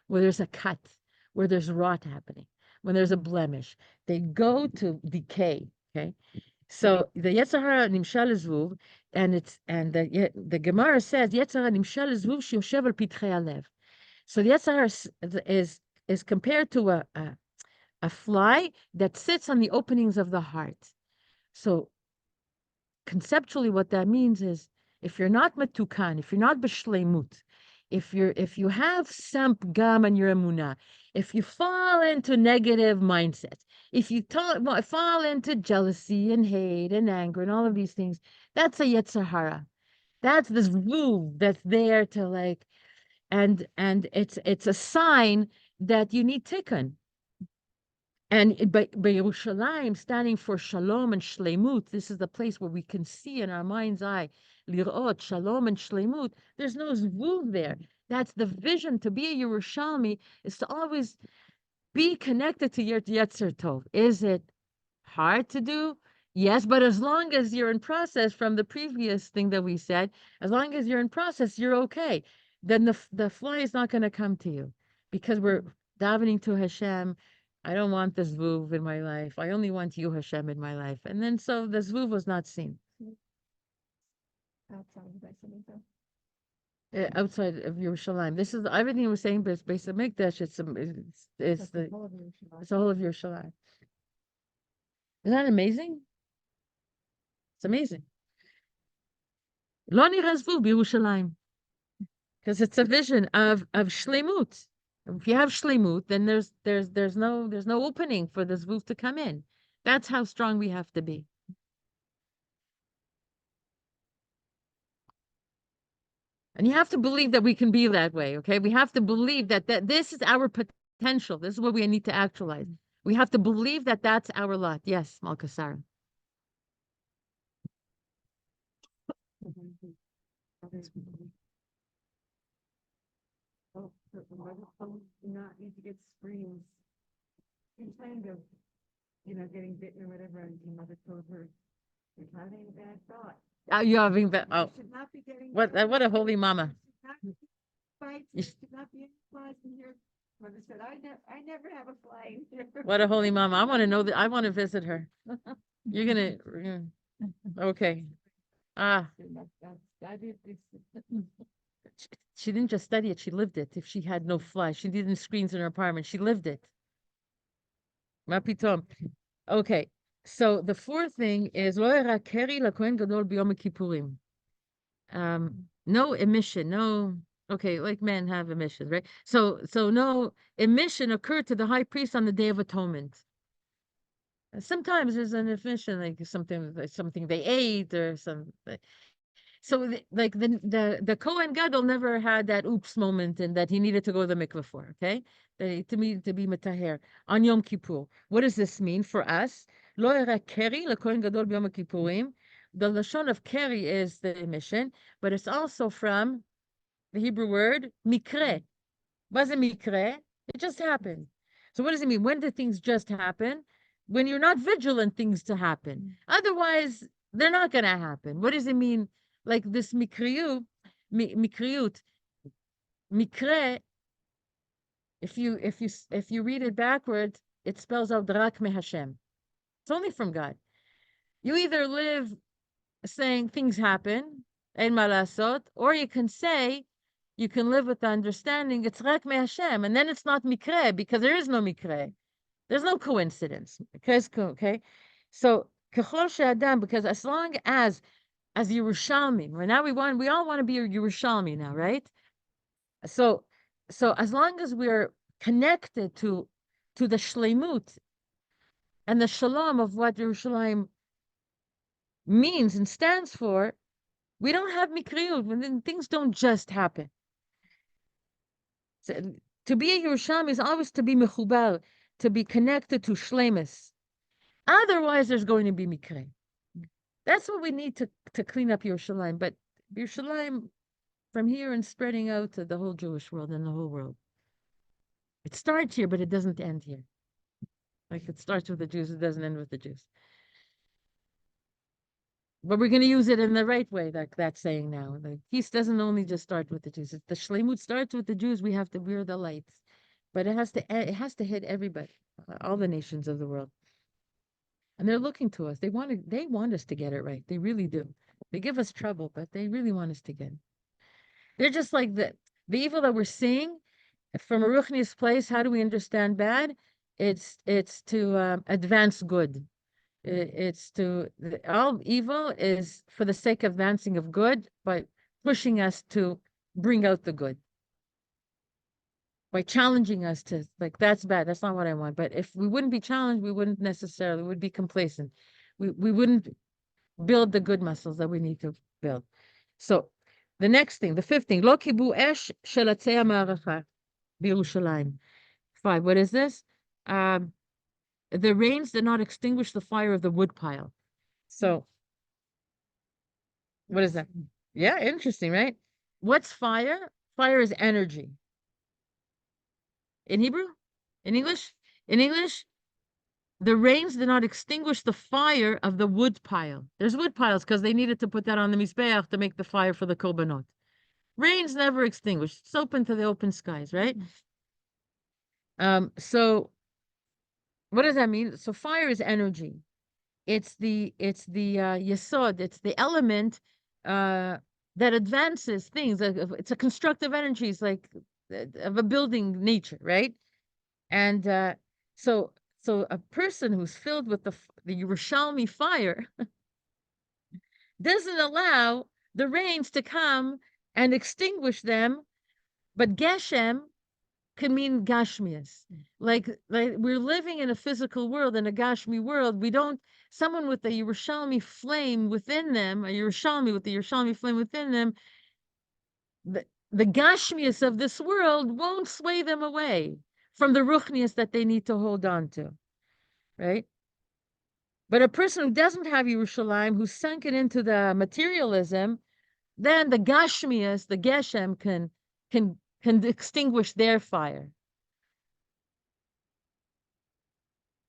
Where there's a cut, where there's rot happening, when there's a blemish, they go to decay. Okay, so the Yetzer Hara nimshal zvuv, and the Gemara says Yetzer Hara nimshal zvuv sheyoshev al pitchei halev. So the Yetzer Hara is compared to a fly that sits on the openings of the heart. So conceptually, what that means is if you're not matukan, if you're not b'shleimut, if you have samp gam and your emunah, if you fall into negative mindsets, if you fall into jealousy and hate and anger and all of these things, that's a Yetzer Hara. That's this zvuv that's there to and it's a sign that you need tikkun. And by Yerushalayim standing for shalom and shleimut, this is the place where we can see in our mind's eye, lirot, shalom and shleimut. There's no zvuv there. That's the vision. To be a Yerushalmi is to always be connected to your Yetzer Tov. Is it hard to do? Yes, but as long as you're in process from the previous thing that we said, as long as you're in process, you're okay. Then the fly is not going to come to you because we're davening to Hashem. I don't want the zvuv in my life. I only want you, Hashem, in my life. And then so the zvuv was not seen. Outside of Yerushalayim. This is everything we're saying, but it's based on Mikdash. It's the whole of Yerushalayim. Isn't that amazing? It's amazing. Lo nira zvuv b'Yerushalayim, because it's a vision of shleimut. If you have shleimut, then there's no opening for the zvuv to come in. That's how strong we have to be. And you have to believe that we can be that way, okay? We have to believe that this is our potential. This is what we need to actualize. We have to believe that that's our lot. Yes, Malka Sarah. Not need to get screams. In kind of, getting bitten or whatever, and your mother told her, you're having a bad thought. You're having You should not be getting what a holy mama. Fights, you should not be any flies in here. Mother said, I never have a fly in here. What a holy mama. I want to know that. I want to visit her. You're gonna okay. She didn't just study it, she lived it. If she had no fly, she didn't screens in her apartment, she lived it. Mapitom. Okay, so the fourth thing is no emission, no. Okay, like men have emissions, right? So no emission occurred to the high priest on the Day of Atonement. Sometimes there's an emission, like something they ate or something. So the Kohen Gadol never had that oops moment and that he needed to go to the mikveh for, okay? To be metaher on Yom Kippur. What does this mean for us? Lo era keri leKohen Gadol b'Yom Kippurim. The lashon of keri is the emission, but it's also from the Hebrew word mikre. Wasn't mikre? It just happened. So what does it mean? When did things just happen? when you're not vigilant, things to happen. Otherwise, they're not going to happen. What does it mean? Like this mikriyut, mikre. If you read it backwards, it spells out rak me Hashem. It's only from God. You either live saying things happen, ein ma lasot, or you can say, you can live with the understanding it's rak me Hashem, and then it's not mikre, because there is no mikre. There's no coincidence. Okay? So, kechol she'adam, because as long as Yerushalmi, right now we all want to be a Yerushalmi now, right? So as long as we're connected to the shleimut and the shalom of what Yerushalayim means and stands for, we don't have mikriyut, and then things don't just happen. So, to be a Yerushalmi is always to be mechubar, to be connected to shleimus. Otherwise, there's going to be mikre. That's what we need to clean up Yerushalayim. But Yerushalayim, from here and spreading out to the whole Jewish world and the whole world. It starts here, but it doesn't end here. Like it starts with the Jews, it doesn't end with the Jews. But we're going to use it in the right way, like that saying now. The peace doesn't only just start with the Jews. If the shleimut starts with the Jews, we have to wear the lights. But it has to hit everybody, all the nations of the world. And they're looking to us. They want us to get it right. They really do. They give us trouble, but they really want us to get it. They're just like the evil that we're seeing from a ruchnius place. How do we understand bad? It's to advance good. All evil is for the sake of advancing of good, by pushing us to bring out the good, by challenging us to, like, that's bad, that's not what I want. But if we wouldn't be challenged, we would be complacent. We wouldn't build the good muscles that we need to build. So the next thing, the fifth thing, lo kibu esh shelatzei ma'aracha b'Yerushalayim. 5. What is this? The rains did not extinguish the fire of the woodpile. So, what is that? Yeah, interesting, right? What's fire? Fire is energy. In Hebrew? In English? In English, the rains did not extinguish the fire of the wood pile. There's wood piles because they needed to put that on the Mizbeach to make the fire for the korbanot. Rains never extinguished. It's open to the open skies, right? So what does that mean? So fire is energy. It's the yesod. It's the element that advances things. It's a constructive energy. It's like of a building nature, right? And so a person who's filled with the Yerushalmi fire doesn't allow the rains to come and extinguish them, but Geshem can mean Gashmias. Like we're living in a physical world, in a Gashmi world. Someone with a Yerushalmi flame within them, a Yerushalmi with the Yerushalmi flame within them, the Gashmias of this world won't sway them away from the Ruchnias that they need to hold on to, right? But a person who doesn't have Yerushalayim, who's sunken into the materialism, then the Gashmias, the Geshem, can extinguish their fire.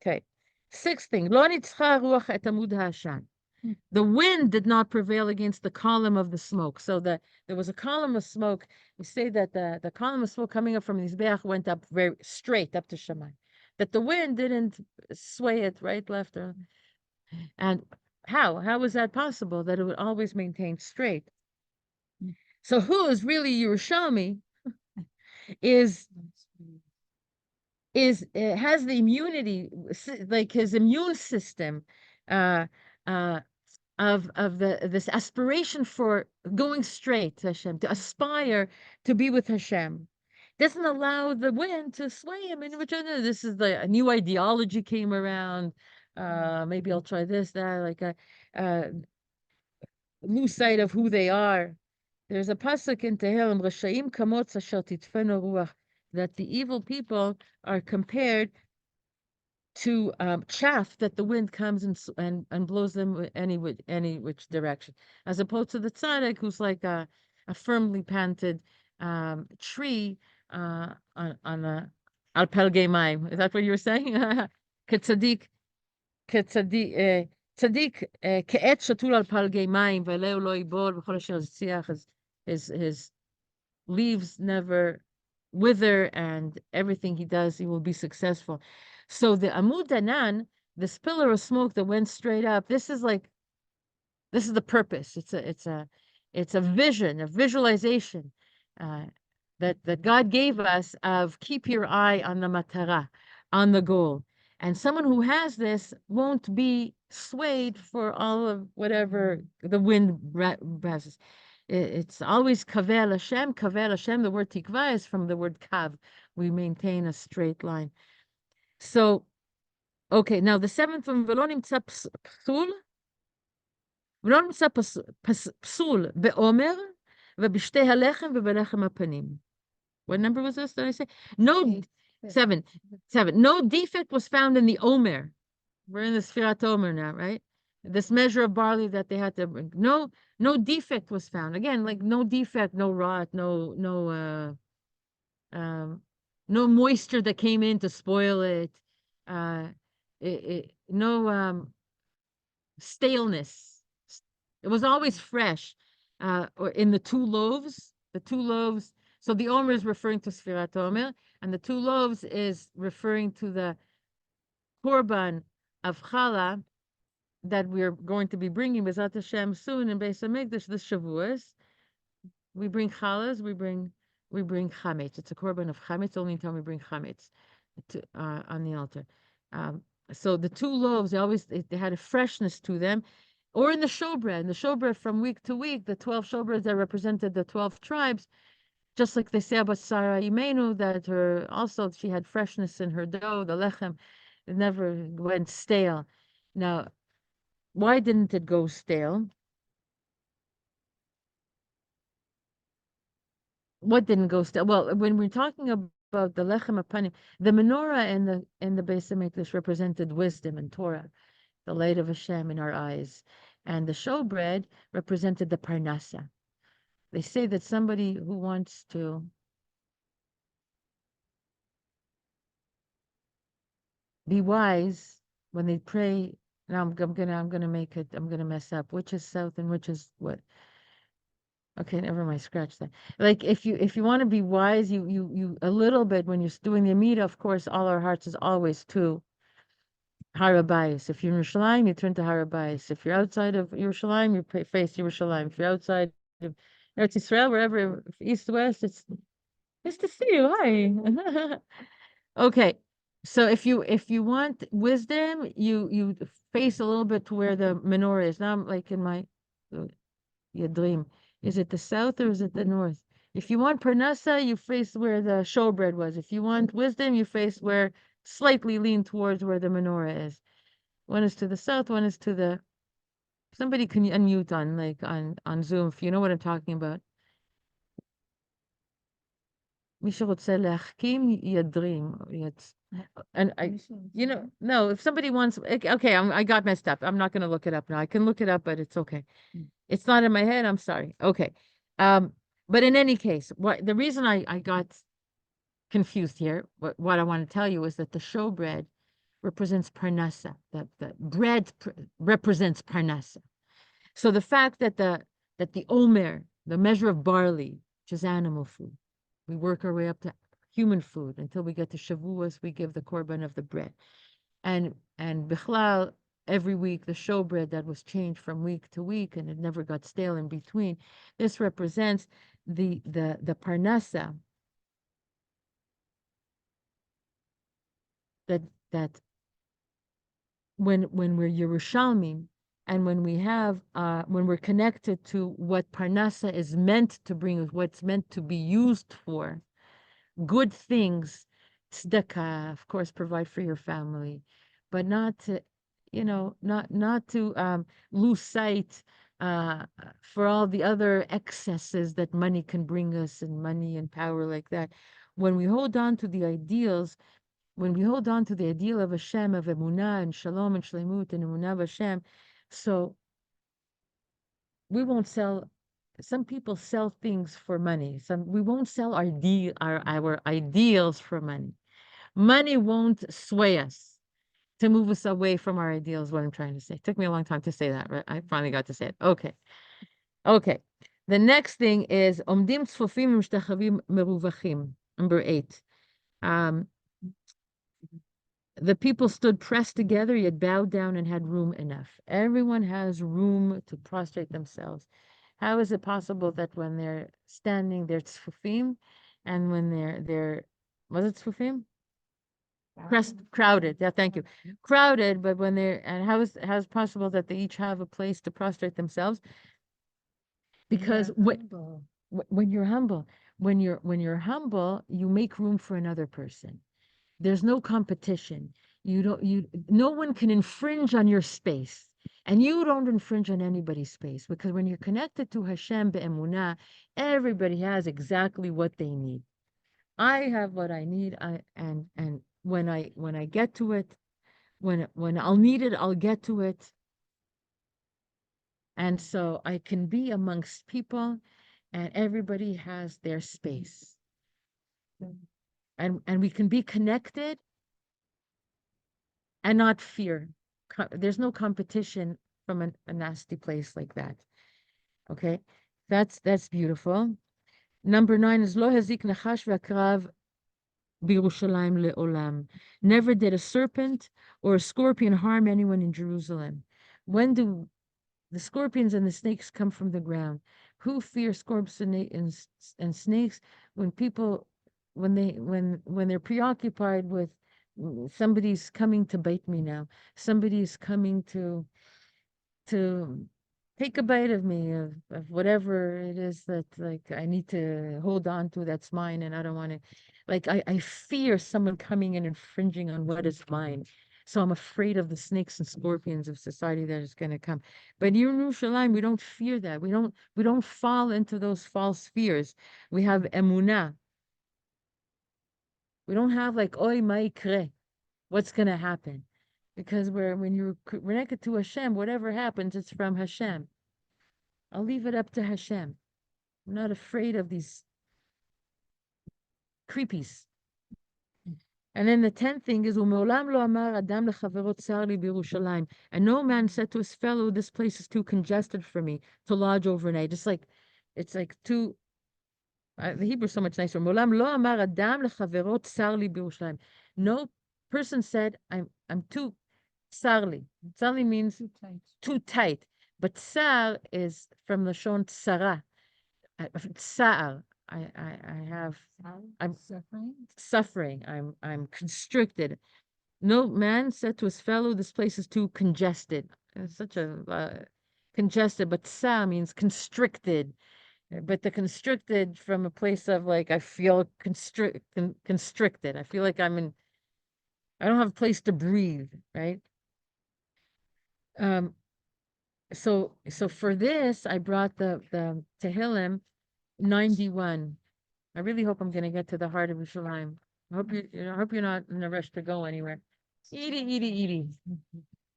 Okay. 6th thing, Lo nitzcha ruach et amud ha'ashan. The wind did not prevail against the column of the smoke. So there was a column of smoke. We say that the column of smoke coming up from Mizbeach went up very straight up to Shammai. That the wind didn't sway it right, left, or. And how was that possible? That it would always maintain straight. So who is really Yerushalmi has the immunity, like his immune system, of this aspiration for going straight to Hashem, to aspire to be with Hashem. Doesn't allow the wind to sway him. In which I know this is a new ideology came around. Maybe I'll try this, that, like a lose sight of who they are. There's a pasuk in Tehillim, Rashaim kamot asher titfenu ruach, that the evil people are compared to chaff that the wind comes and blows them any which direction, as opposed to the tzaddik, who's like a firmly planted tree on a al pelgei mayim. Is that what you were saying? Ketzadik, צדיק כעץ שתול על פלגי מים, ועלהו לא ייבול, וכל אשר יצליח, his leaves never wither, and everything he does, he will be successful. So the Amud Danan, this pillar of smoke that went straight up, this is the purpose. It's a vision, a visualization that God gave us of keep your eye on the matara, on the goal. And someone who has this won't be swayed for all of whatever the wind passes. It's always kavel Hashem. Kavel Hashem, the word tikva is from the word kav. We maintain a straight line. So, okay, now the seventh one, ולא נמצא פסול, ולא נמצא פסול בעומר ובשתי הלחם ובלחם הפנים. What number was this? Did I say? No, seven. No defect was found in the Omer. We're in the Sfirat Omer now, right? This measure of barley that they had to bring. No defect was found. Again, like no defect, no rot, no moisture that came in to spoil it. No staleness. It was always fresh. Or in the two loaves. So the Omer is referring to Sfirat Omer, and the two loaves is referring to the korban of challah that we're going to be bringing B'ezrat Hashem soon in Beis Hamikdash this Shavuos. We bring challahs, we bring chametz. It's a korban of chametz. Only time we bring chametz on the altar. So the two loaves, they had a freshness to them. Or in the showbread, from week to week, the 12 showbreads that represented the 12 tribes, just like they say about Sarah Imenu, that she had freshness in her dough, the lechem, it never went stale. Now, why didn't it go stale? What didn't go stale? Well, when we're talking about the lechem apanim, the menorah in the Beis Hamikdash represented wisdom and Torah, the light of Hashem in our eyes, and the showbread represented the parnasa. They say that somebody who wants to be wise when they pray. Now I'm gonna mess up. Which is south and which is what? Okay, never mind. Scratch that. Like if you want to be wise, you a little bit when you're doing the Amida. Of course, all our hearts is always to Harabayis. If you're in Yerushalayim, you turn to Harabayis. If you're outside of Yerushalayim, you face Yerushalayim. If you're outside of Eretz Yisrael, wherever, east to west, it's nice to see you. Hi. Okay. So if you want wisdom, you face a little bit to where the menorah is. Now I'm like in my dream. Is it the south or is it the north? If you want parnasa, you face where the showbread was. If you want wisdom, you face where slightly lean towards where the menorah is. One is to the south, one is to the. Somebody can unmute on Zoom if you know what I'm talking about. מי שרוצה להחכים ידרים. And no, if somebody wants, okay, I got messed up. I'm not going to look it up now. I can look it up, but it's okay. It's not in my head. I'm sorry. Okay. But in any case, the reason I got confused here, what I want to tell you is that the showbread represents parnasa. The bread represents parnasa. So the fact that the omer, the measure of barley, which is animal food, we work our way up to human food until we get to Shavuos, we give the korban of the bread. And bichlal, every week, the showbread that was changed from week to week and it never got stale in between. This represents the parnasa that when we're Yerushalayim and when we have when we're connected to what parnasa is meant to bring, what's meant to be used for, good things, tzedakah, of course, provide for your family, but not to, not to lose sight for all the other excesses that money can bring us, and money and power like that. When we hold on to the ideals, when we hold on to the ideal of Hashem, of emunah and shalom and shlemut and emunah of Hashem, so we won't sell. Some people sell things for money. We won't sell our ideals for money. Money won't sway us. to move us away from our ideals, what I'm trying to say. It took me a long time to say that, but I finally got to say it. Okay. Okay. The next thing is Omdim tzfufim Mishtachavim meruvachim. Number 8. The people stood pressed together, yet bowed down and had room enough. Everyone has room to prostrate themselves. How is it possible that when they're standing, they're tzfufim, and when they're was it tzfufim? Pressed, crowded. Yeah, thank you. Crowded, but when they're and how is it possible that they each have a place to prostrate themselves? Because when you're humble, when you're humble, you make room for another person. There's no competition. No one can infringe on your space. And you don't infringe on anybody's space, because when you're connected to Hashem be'emunah, everybody has exactly what they need. I have what I need. And when I get to it, when I'll need it, I'll get to it. And so I can be amongst people, and everybody has their space. And we can be connected and not fear. There's no competition from a nasty place like that. Okay, that's beautiful. Number 9 is Lo hazik nachash v'akrav b'Yerushalayim le'olam. Never did a serpent or a scorpion harm anyone in Jerusalem. When do the scorpions and the snakes come from the ground? Who fears scorpions and snakes? When people, when they're preoccupied with somebody's coming to bite me now, somebody's coming to take a bite of me, of whatever it is that like I need to hold on to that's mine, and I don't want to, like I fear someone coming and infringing on what is mine. So I'm afraid of the snakes and scorpions of society that is going to come. But here in Yerushalayim, we don't fear that. We don't fall into those false fears. We have emunah. We don't have like oy ma yikre, what's going to happen, because when you're connected to Hashem, whatever happens, it's from Hashem. I'll leave it up to Hashem. I'm not afraid of these creepies. And then the 10th thing is, U'me'olam lo amar adam lechavero tsar li b'Yerushalayim. And no man said to his fellow, this place is too congested for me to lodge overnight. It's like too, the Hebrew is so much nicer. U'me'olam lo amar adam lechavero tsar li b'Yerushalayim. No person said, I'm too tsarli. Tsarli means too tight. But tsar is from the Lashon tsara. Tsar. I'm suffering. I'm constricted. No man said to his fellow, this place is too congested. It's such a congested, but tsar means constricted. But the constricted from a place of like I feel constricted. I feel like I don't have a place to breathe, right? So for this, I brought the Tehillim 91. I really hope I'm going to get to the heart of Yerushalayim. I hope you're not in a rush to go anywhere. Edie.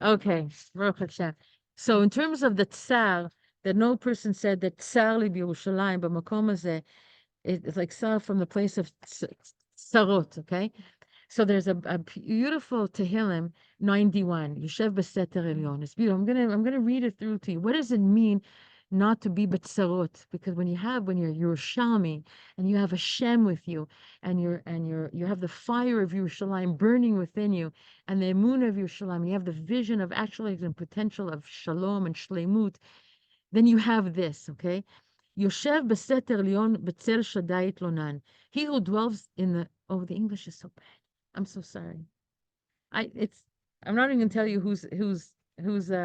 Okay, Baruch Hashem. So in terms of the tsar, that no person said that tsar li b'Yerushalayim, but makom hazeh, it's like tsar from the place of tsarot. Okay. So there's a beautiful Tehillim 91. Yoshev b'seter elyon. It's beautiful. I'm gonna read it through to you. What does it mean not to be b'tzarot? Because when you're Yerushalmi and you have Hashem with you, and you have the fire of Yerushalayim burning within you, and the emunah of Yerushalayim, you have the vision of actualizing the potential of shalom and shleimut, then you have this, okay? Yoshev b'seter elyon b'tzel Shaddai itlonan. He who dwells in the the English is so bad. I'm so sorry. I'm not even gonna tell you whose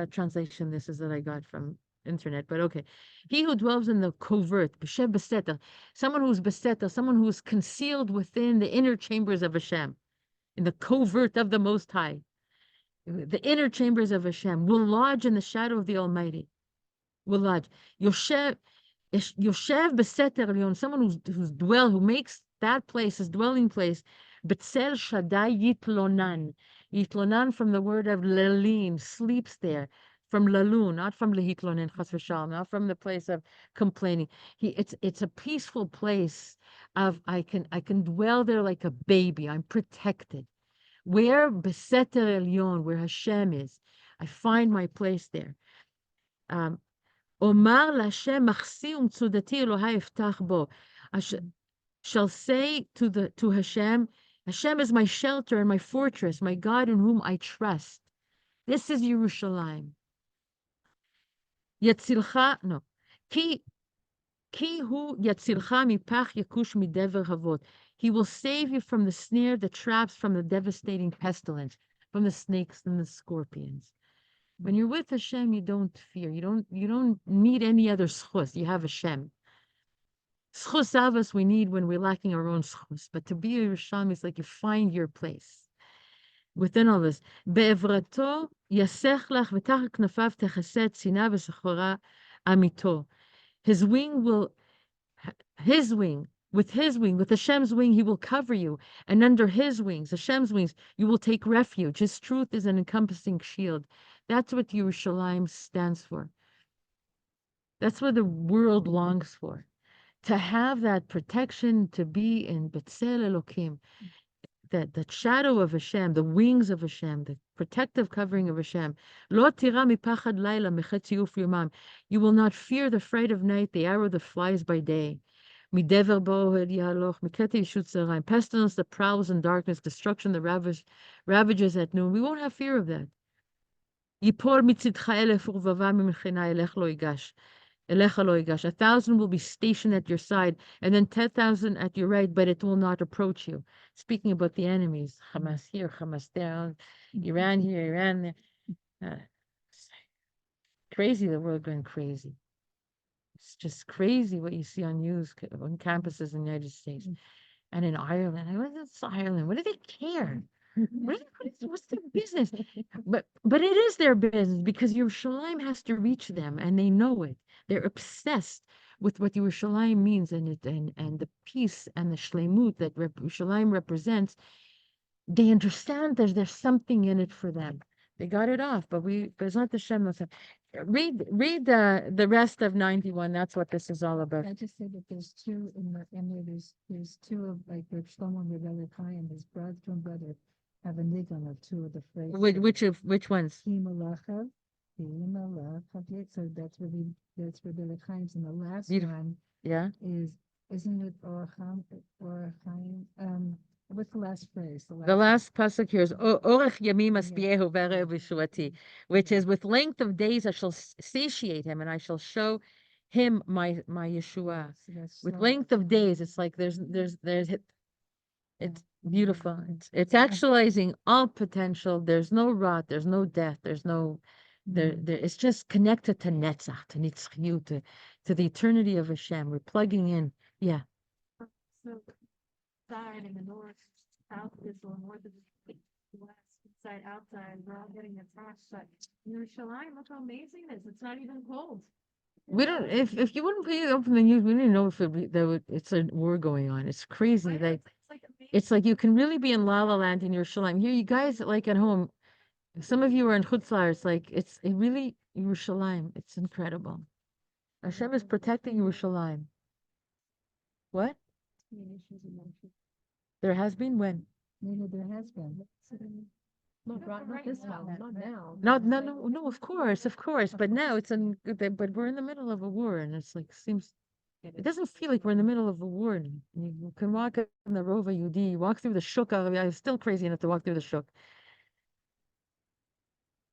translation this is that I got from internet, but okay. He who dwells in the covert, b'shev b'seter, someone who's b'seter, someone who's concealed within the inner chambers of Hashem, in the covert of the Most High, the inner chambers of Hashem, will lodge in the shadow of the Almighty. Will lodge. Yoshev b'seter elyon, someone who makes that place his dwelling place. B'tzel Shaddai yitlonan. Yitlonan from the word of lelin, sleeps there. From lalun, not from lehitlonen, chas v'shalom, not from the place of complaining. It's a peaceful place of I can dwell there like a baby. I'm protected. Where Beseter Elyon, where Hashem is, I find my place there. Omar Lashem Machsi Tzudati Elohai Eftach Bo. I shall say to Hashem, Hashem is my shelter and my fortress, my God in whom I trust. This is Yerushalayim. Yetzilcha, no. Ki hu yetzilcha mipach yakush midever havot. He will save you from the snare, the traps, from the devastating pestilence, from the snakes and the scorpions. When you're with Hashem, you don't fear. You don't need any other schus. You have Hashem. Schus avos we need when we're lacking our own schus. But to be a Yerushalmi is like you find your place within all this. Be'evrato yasech lach v'tach knafav techased tzina v'sachora amito. His wing, with Hashem's wing, he will cover you. And under his wings, Hashem's wings, you will take refuge. His truth is an encompassing shield. That's what Yerushalayim stands for. That's what the world longs for. To have that protection, to be in Betzel Elokim, that shadow of Hashem, the wings of Hashem, the protective covering of Hashem. Lo tira mipachad laila mechetziuf yomam. You will not fear the fright of night, the arrow that flies by day. Midever bo'ohed yahaloch, miketi yishut zerayim. Pestilence that prowls in darkness, destruction that ravages at noon. We won't have fear of that. Yipor mitzidcha elef urvava mimchena elech lo yigash. 1,000 will be stationed at your side, and then 10,000 at your right, but it will not approach you. Speaking about the enemies, Hamas here, Hamas there, Iran here, Iran there. Crazy, the world going crazy. It's just crazy what you see on news, on campuses in the United States. And in Ireland, what's Ireland? What do they care? What's their business? But it is their business because Yerushalayim has to reach them, and they know it. They're obsessed with what Yerushalayim means and the peace and the shleimut that Yerushalayim represents. They understand there's something in it for them. They got it off, but it's not the Shem. Read the rest of 91. That's what this is all about. I just said that there's two in the Emir. There's two of like Reb Shlomo and Reb Chaim, his twin brother, have a nigun of two of the phrases. Which ones? Himalachav, so that's Reb Chaim's, and the last one, yeah, isn't it Oracham? What's the last phrase? The last pasuk here is Orech Yamim Aspiehu Ve'erev Yeshuati, which is with length of days I shall satiate him and I shall show him my Yeshua. With length of days, it's like there's it's beautiful. It's actualizing all potential. There's no rot. There's no death. There's no it's just connected to Netzach, to Nitzchiyut, to the eternity of Hashem. We're plugging in. Yeah. So side in the north, south is the north of the west, inside, outside, we're all getting attached. But Yerushalayim, look how amazing it is. It's not even cold. We don't. If you wouldn't pay it up in the news, we didn't know if it's a war going on. It's crazy. It's like you can really be in La La Land in Yerushalayim. Here, you guys like at home. Some of you are in Chutzlar. It's like it really Yerushalayim. It's incredible. Hashem is protecting Yerushalayim. What? There has been when? Maybe there has been. Not this one, not now. No, of course. But now but we're in the middle of a war, and it's like it doesn't feel like we're in the middle of a war. And you can walk in the Rova Yudi, walk through the Shuk. I'm still crazy enough to walk through the Shuk.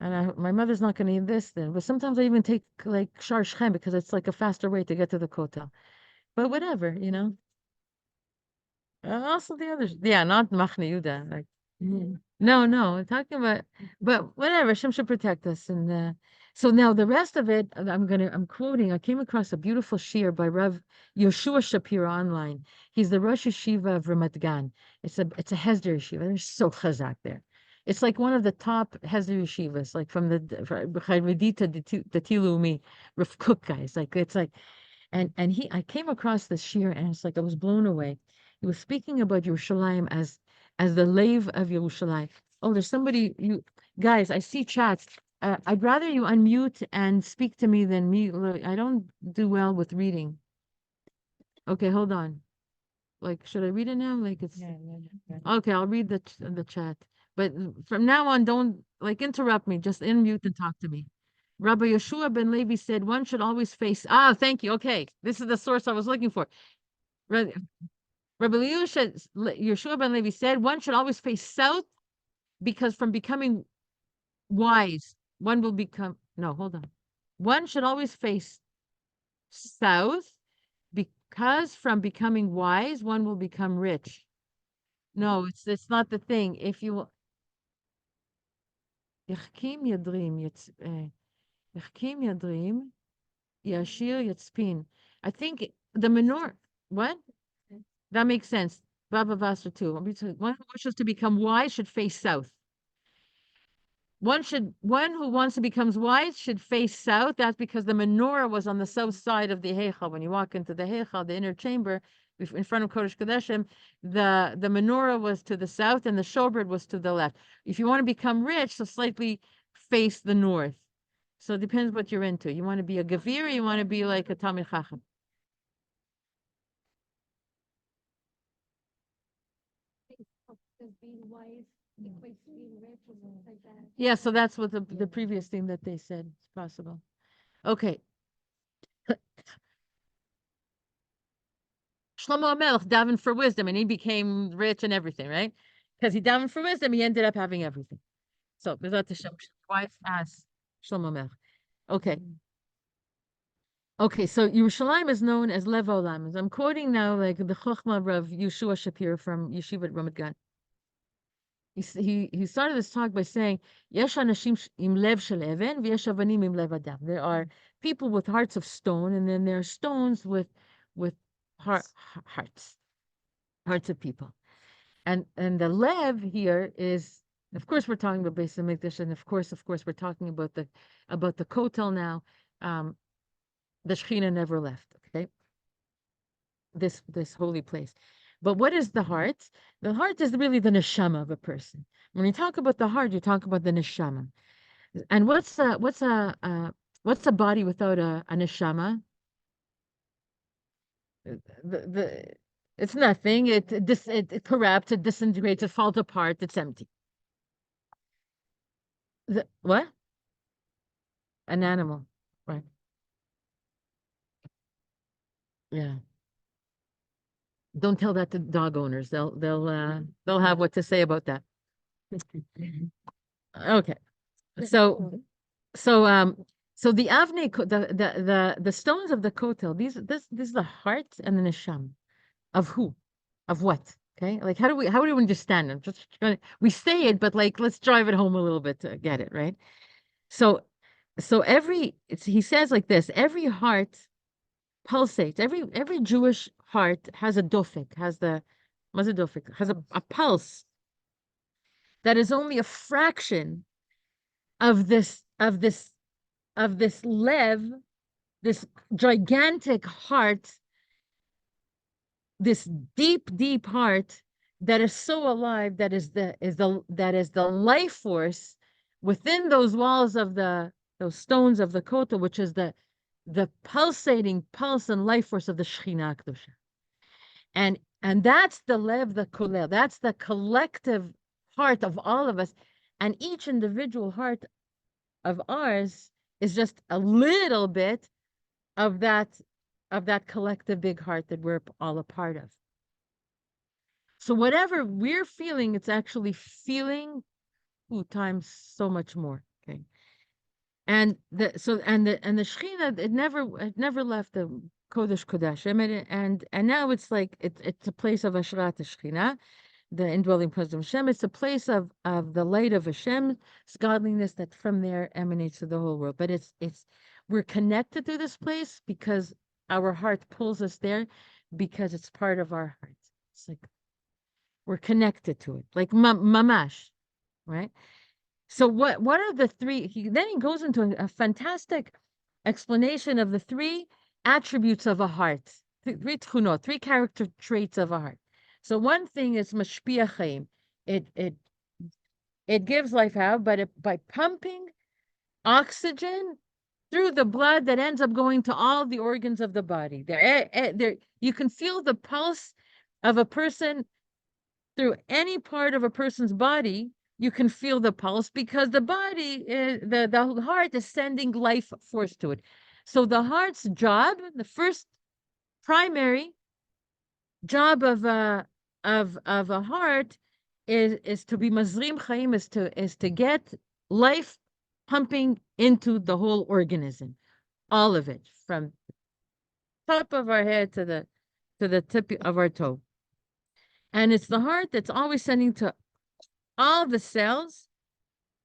And my mother's not going to eat this then, but sometimes I even take like Shar Shchem because it's like a faster way to get to the Kotel. But whatever, Also the others, not Machne Yuda. Like, no, talking about, but whatever. Hashem should protect us. And so now the rest of it, I'm quoting. I came across a beautiful shiur by Rav Yoshua Shapira online. He's the Rosh Yeshiva of Ramat Gan. It's a Hesder Yeshiva. They're so chazak there. It's like one of the top Hesder Yeshivas, like from the Chayredita, the Tilumi, Rav Kook guys. Like it's like, and I came across this shiur and it's like I was blown away. He was speaking about Yerushalayim as the lave of Yerushalayim. Oh, there's somebody, you guys, I see chats. I'd rather you unmute and speak to me than me. I don't do well with reading. Okay, hold on. Like, should I read it now? Like it's okay. I'll read the chat. But from now on, don't like interrupt me. Just unmute and talk to me. Rabbi Yeshua ben Levi said one should always face. Ah, thank you. Okay, this is the source I was looking for. Rabbi Yeshua ben Levi said one should always face south because from becoming wise, one will become. No, hold on. One should always face south because from becoming wise, one will become rich. No, it's not the thing. If you Yachkim Yadrim, Yachkim Yadrim, Yashir Yatzpin. I think the menorah. What? That makes sense. Baba Basra too. One who wishes to become wise should face south. One who wants to become wise should face south. That's because the menorah was on the south side of the Heichal. When you walk into the Heichal, the inner chamber, in front of Kodesh Kodeshim, the menorah was to the south and the showbread was to the left. If you want to become rich, so slightly face the north. So it depends what you're into. You want to be a Gavir, you want to be like a Talmid Chacham. Does being wise equates to being rich or something like that? Yeah, so that's what the previous thing that they said is possible. Okay. Shlomo HaMelech davened for wisdom and he became rich and everything, right? Because he davened for wisdom, he ended up having everything. So, Bezat Hashem, wife as Shlomo HaMelech. Okay. Okay, so Yerushalayim is known as Lev Olam. I'm quoting now like the Chochmah of Yeshua Shapir from Yeshivat Ramat Gan. He started this talk by saying, Yesh anashim im lev shel even, v'yesh avanim im lev adam. There are people with hearts of stone, and then there are stones with hearts of people. And the lev here is, of course, we're talking about Beis Hamikdash, and of course, we're talking about the kotel now. The Shekhinah never left. Okay, this holy place. But what is the heart? The heart is really the neshama of a person. When you talk about the heart, you talk about the neshama. And what's a body without a neshama? It's nothing. It corrupts. It disintegrates. It falls apart. It's empty. What? An animal, right? Yeah. Don't tell that to dog owners. They'll have what to say about that. Okay. So the avnei, the stones of the kotel, this is the heart and the neshama of who, of what? Okay, like how do we understand them? Just we say it, but like let's drive it home a little bit to get it right. So he says like this: every heart pulsates. Every Jewish heart has a dofik, has a pulse that is only a fraction of this lev, this gigantic heart, this deep heart that is so alive, that is the life force within those walls of those stones of the kotel, which is the pulsating pulse and life force of the Shekhinah Kedusha. And that's the lev, the kolel, that's the collective heart of all of us, and each individual heart of ours is just a little bit of that collective big heart that we're all a part of. So whatever we're feeling, it's actually feeling times so much more. Okay. And the Shekhinah, it never left the Kodesh Kodashim, and now it's like it's a place of Ashrat Shekhinah, the indwelling presence of Hashem. It's a place of the light of Hashem's godliness that from there emanates to the whole world. But we're connected to this place because our heart pulls us there, because it's part of our heart. It's like we're connected to it, like mamash, right? So what are the three? Then he goes into a fantastic explanation of the three attributes of a heart, three tchunot, three character traits of a heart. So one thing is mashpia chaim. It gives life out, but by pumping oxygen through the blood that ends up going to all the organs of the body. There, you can feel the pulse of a person through any part of a person's body you can feel the pulse because the body, the heart is sending life force to it. So the heart's job, the first primary job of a heart is to be mazrim chaim, is to get life pumping into the whole organism, all of it, from top of our head to the tip of our toe. And it's the heart that's always sending to all the cells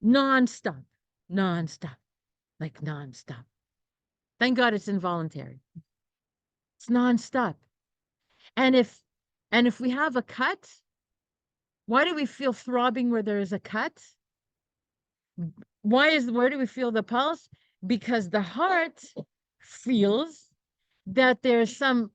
nonstop, nonstop, like nonstop. Thank God it's involuntary. It's nonstop. And if we have a cut, why do we feel throbbing where there is a cut? Where do we feel the pulse? Because the heart feels that there's some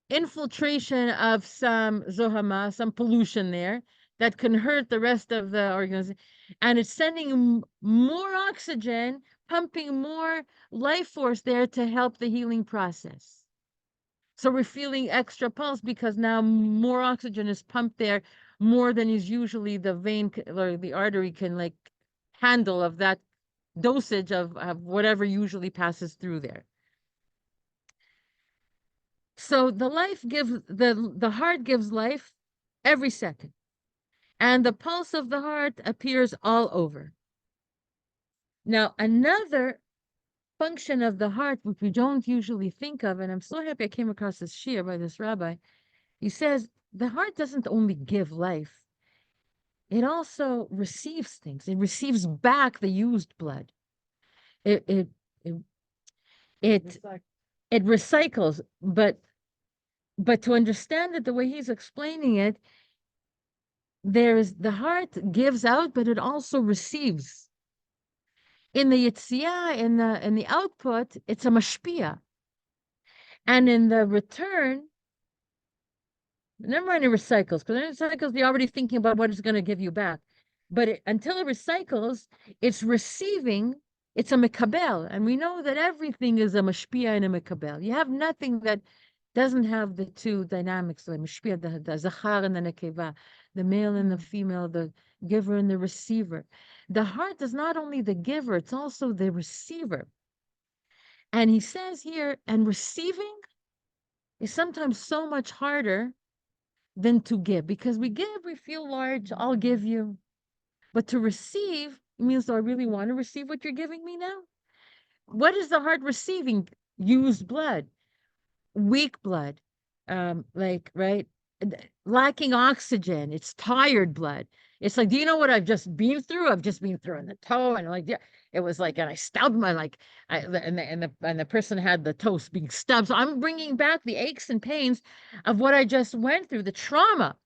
infiltration of some zohama, some pollution there that can hurt the rest of the organism. And it's sending more oxygen, pumping more life force there to help the healing process. So we're feeling extra pulse because now more oxygen is pumped there, more than is usually the vein or the artery can like handle of that dosage of whatever usually passes through there. So the heart gives life every second. And the pulse of the heart appears all over. Now, another function of the heart, which we don't usually think of, and I'm so happy I came across this shiur by this rabbi. He says the heart doesn't only give life, it also receives things. It receives back the used blood. It recycles, but to understand it the way he's explaining it, the heart gives out, but it also receives. In the yitziyah, in the output, it's a mashpia, and in the return, never mind it recycles, because it recycles, you're already thinking about what it's going to give you back. But until it recycles, it's receiving. It's a mekabel, and we know that everything is a mashpia and a mekabel. You have nothing that doesn't have the two dynamics, the mashpia, the zachar and the nekeva, the male and the female, the giver and the receiver. The heart is not only the giver, it's also the receiver. And he says here, and receiving is sometimes so much harder than to give, because we give, we feel large, I'll give you. But to receive means, do I really want to receive what you're giving me now? What is the heart receiving? Used blood, weak blood, right? Lacking oxygen. It's tired blood. It's like, do you know what I've just been through? I've just been through in the toe, and like, yeah, it was like, and I stubbed my and the person had the toes being stubbed. So I'm bringing back the aches and pains of what I just went through, the trauma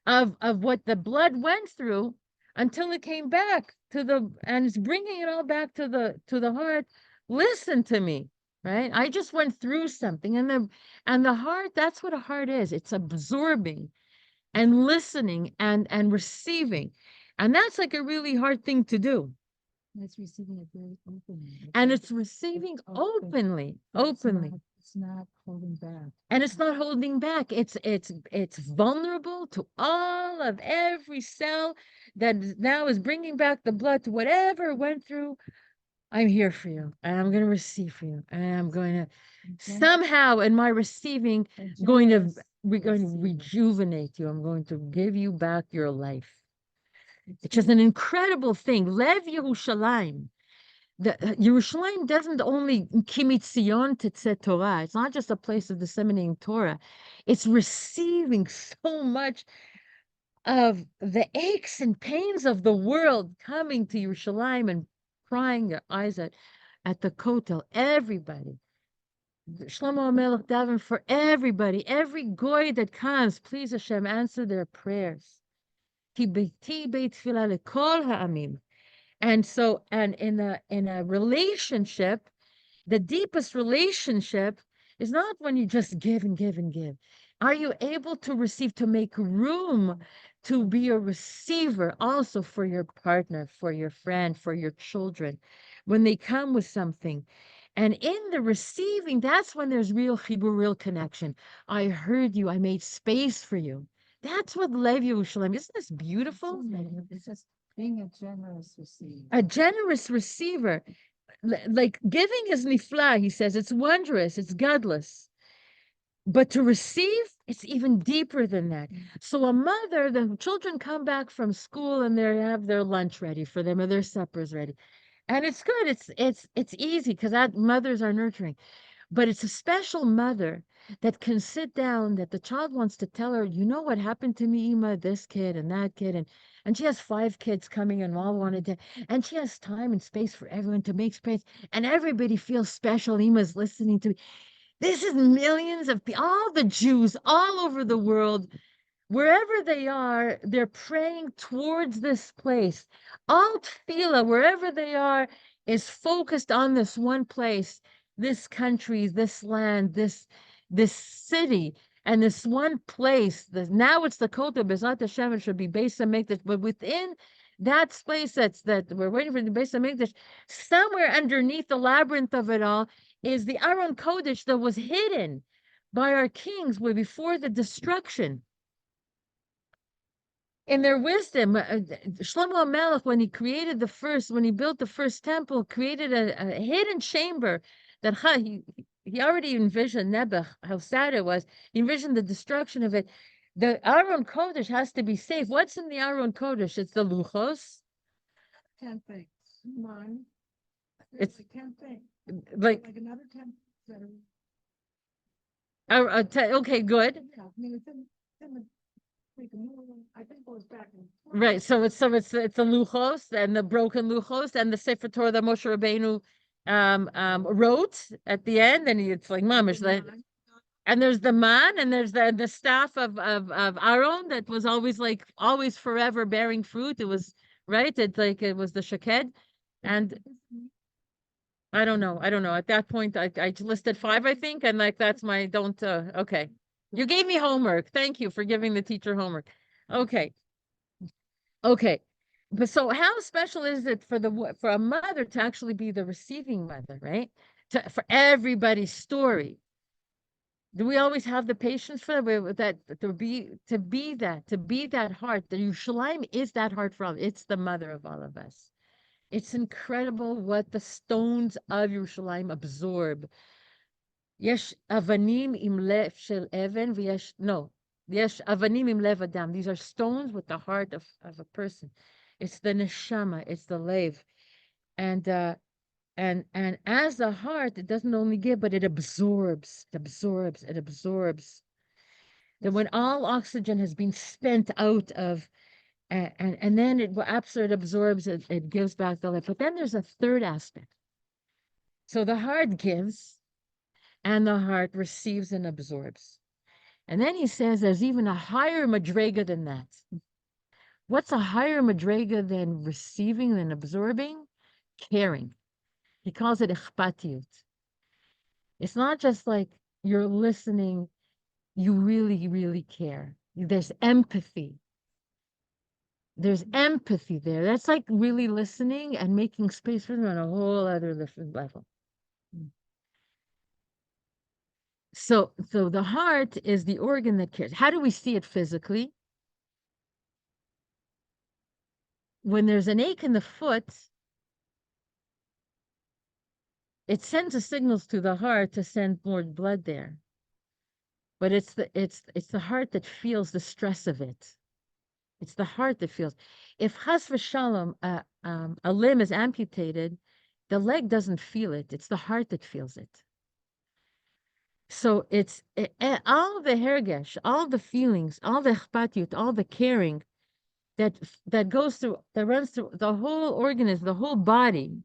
of what the blood went through until it came back and it's bringing it all back to the heart. Listen to me, right? I just went through something, and the heart, that's what a heart is. It's absorbing and listening and receiving, and that's like a really hard thing to do. It's receiving it very openly. And it's receiving openly. It's not holding back. And it's not holding back. It's vulnerable to all of every cell that now is bringing back the blood to whatever it went through. I'm here for you, and I'm going to receive for you, and I'm going to somehow in my receiving we're going to rejuvenate you. I'm going to give you back your life. It's just an incredible thing. Lev Yerushalayim. The Yerushalayim doesn't only kimitzion tetzeh Torah. It's not just a place of disseminating Torah. It's receiving so much of the aches and pains of the world coming to Yerushalayim and crying their eyes at the kotel. Everybody. Shlomo HaMelech daven for everybody. Every goy that comes, please Hashem, answer their prayers. Ti beiti beit tefillah lekol ha'amim. And so, and in a relationship, the deepest relationship is not when you just give and give and give. Are you able to receive, to make room to be a receiver also for your partner, for your friend, for your children, when they come with something? And in the receiving, that's when there's real chibur, real connection. I heard you. I made space for you. That's what Lev Yerushalayim. Isn't this beautiful? It's just Being a generous receiver. A generous receiver. Like giving is nifla, he says. It's wondrous, it's godless. But to receive, it's even deeper than that. So a mother, the children come back from school and they have their lunch ready for them or their suppers ready. And it's good. It's easy because that mothers are nurturing. But it's a special mother that can sit down, that the child wants to tell her, you know what happened to me, Ima, this kid and that kid, and she has 5 kids coming and all wanted to, and she has time and space for everyone to make space, and everybody feels special. Ima's listening to me. This is millions of people, all the Jews all over the world, wherever they are, they're praying towards this place. All tefillah, wherever they are, is focused on this one place, this country, this land, this city, and this one place. Now it's the Kota Bezat Hashem. It should be Beis Hamikdash, but within that space that we're waiting for the Beis Hamikdash, somewhere underneath the labyrinth of it all is the Aron Kodesh that was hidden by our kings way before the destruction. In their wisdom, Shlomo Melech, when he built the first temple, created a hidden chamber that he already envisioned Nebuch, how sad it was. He envisioned the destruction of it. The Aron Kodesh has to be safe. What's in the Aron Kodesh? It's the luchos. 10 things. One. It's 10 things. like Another 10 that okay, good. Yeah, I mean, it's in the, I think it goes back and forth. Right. So it's the luchos and the broken luchos and the Sefer Torah that Moshe Rabbeinu wrote at the end, and it's like mamish that. And there's the man, and there's the staff of Aaron that was always forever bearing fruit. It was right. It was the shaked, and I don't know. At that point, I listed 5, I think, and that's my don't. Okay, you gave me homework. Thank you for giving the teacher homework. Okay. Okay. But so how special is it for a mother to actually be the receiving mother, right? For everybody's story. Do we always have the patience for that to be that heart? The Yerushalayim is that heart for all. It's the mother of all of us. It's incredible what the stones of Yerushalayim absorb. Yesh avanim im lev shel even v'yesh no. Yesh avanim im lev adam. These are stones with the heart of a person. It's the neshama. It's the lev, and as the heart, it doesn't only give, but it absorbs. It absorbs. It absorbs. That when all oxygen has been spent out of, and then after it absorbs, it gives back the life. But then there's a third aspect. So the heart gives, and the heart receives and absorbs. And then he says there's even a higher madrega than that. What's a higher madrega than receiving, than absorbing? Caring. He calls it ichpatiyut. It's not just like you're listening, you really, really care. There's empathy. There's empathy there. That's like really listening and making space for them on a whole other level. So the heart is the organ that cares. How do we see it physically? When there's an ache in the foot, it sends the signals to the heart to send more blood there. But it's the heart that feels the stress of it. It's the heart that feels. If chas v'shalom, a limb is amputated, the leg doesn't feel it. It's the heart that feels it. So it's all the hergesh, all the feelings, all the chpatiyut, all the caring that goes through, that runs through the whole organism, the whole body.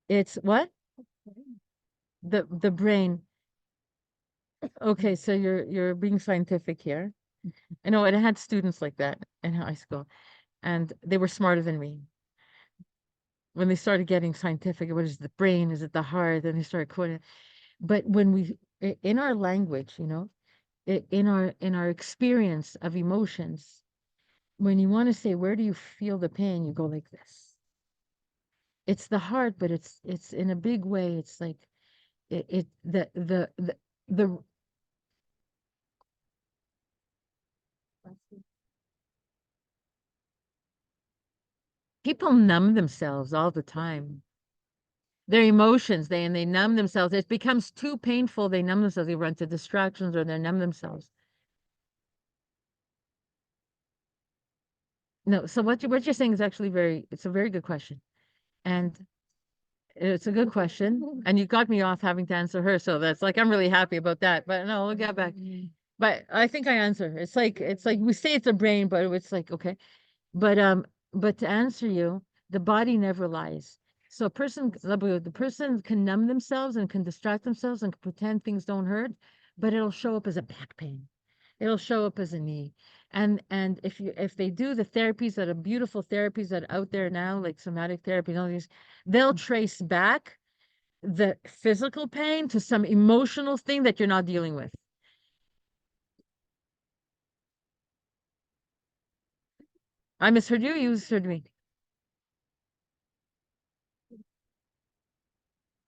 It's what? The brain. Okay, so you're being scientific here. I know, and I had students like that in high school, and they were smarter than me. When they started getting scientific, what is the brain? Is it the heart? And they started quoting. But when in our language, in our experience of emotions, when you want to say, where do you feel the pain? You go like this. It's the heart, but it's in a big way. It's like the People numb themselves all the time. Their emotions, they numb themselves. It becomes too painful. They numb themselves. They run to distractions or they numb themselves. No, so what you're saying is actually it's a very good question. And it's a good question. And you got me off having to answer her. So that's like, I'm really happy about that. But no, we'll get back. But I think I answer. It's like we say it's a brain, but it's like, okay. But to answer you, the body never lies. So the person can numb themselves and can distract themselves and can pretend things don't hurt, but it'll show up as a back pain. It'll show up as a knee. And if they do the therapies that are beautiful therapies that are out there now, like somatic therapy and all these, they'll trace back the physical pain to some emotional thing that you're not dealing with. I misheard you, you misheard me.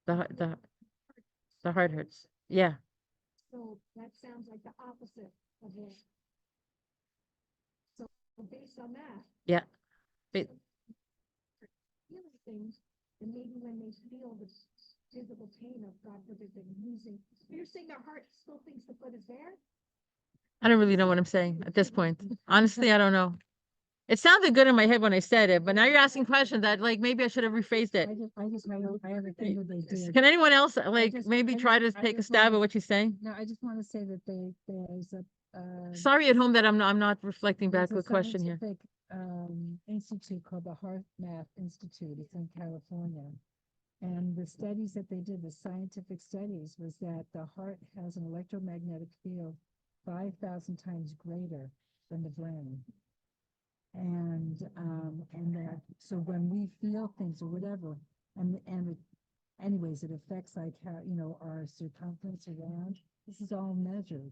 The heart hurts. Yeah. So that sounds like the opposite of it. So based on that. Yeah. But, Feeling things, and maybe when they feel the physical pain of God forbid they're losing, you're saying their heart still thinks the foot is there? I don't really know what I'm saying at this point. Honestly, I don't know. It sounded good in my head when I said it, but now you're asking questions that like maybe I should have rephrased it. I have a thing that they did. Can anyone else like just- maybe I try just- to I take a just stab wanna- at what she's saying? No, I just want to say that there's a. Sorry at home that I'm not reflecting back there's a with question here. scientific, institute called the Heart Math Institute. It's in California. And the studies that they did, the scientific studies, was that the heart has an electromagnetic field 5,000 times greater than the brain. And that, so when we feel things or whatever, anyways, it affects like how, our circumference around, this is all measured.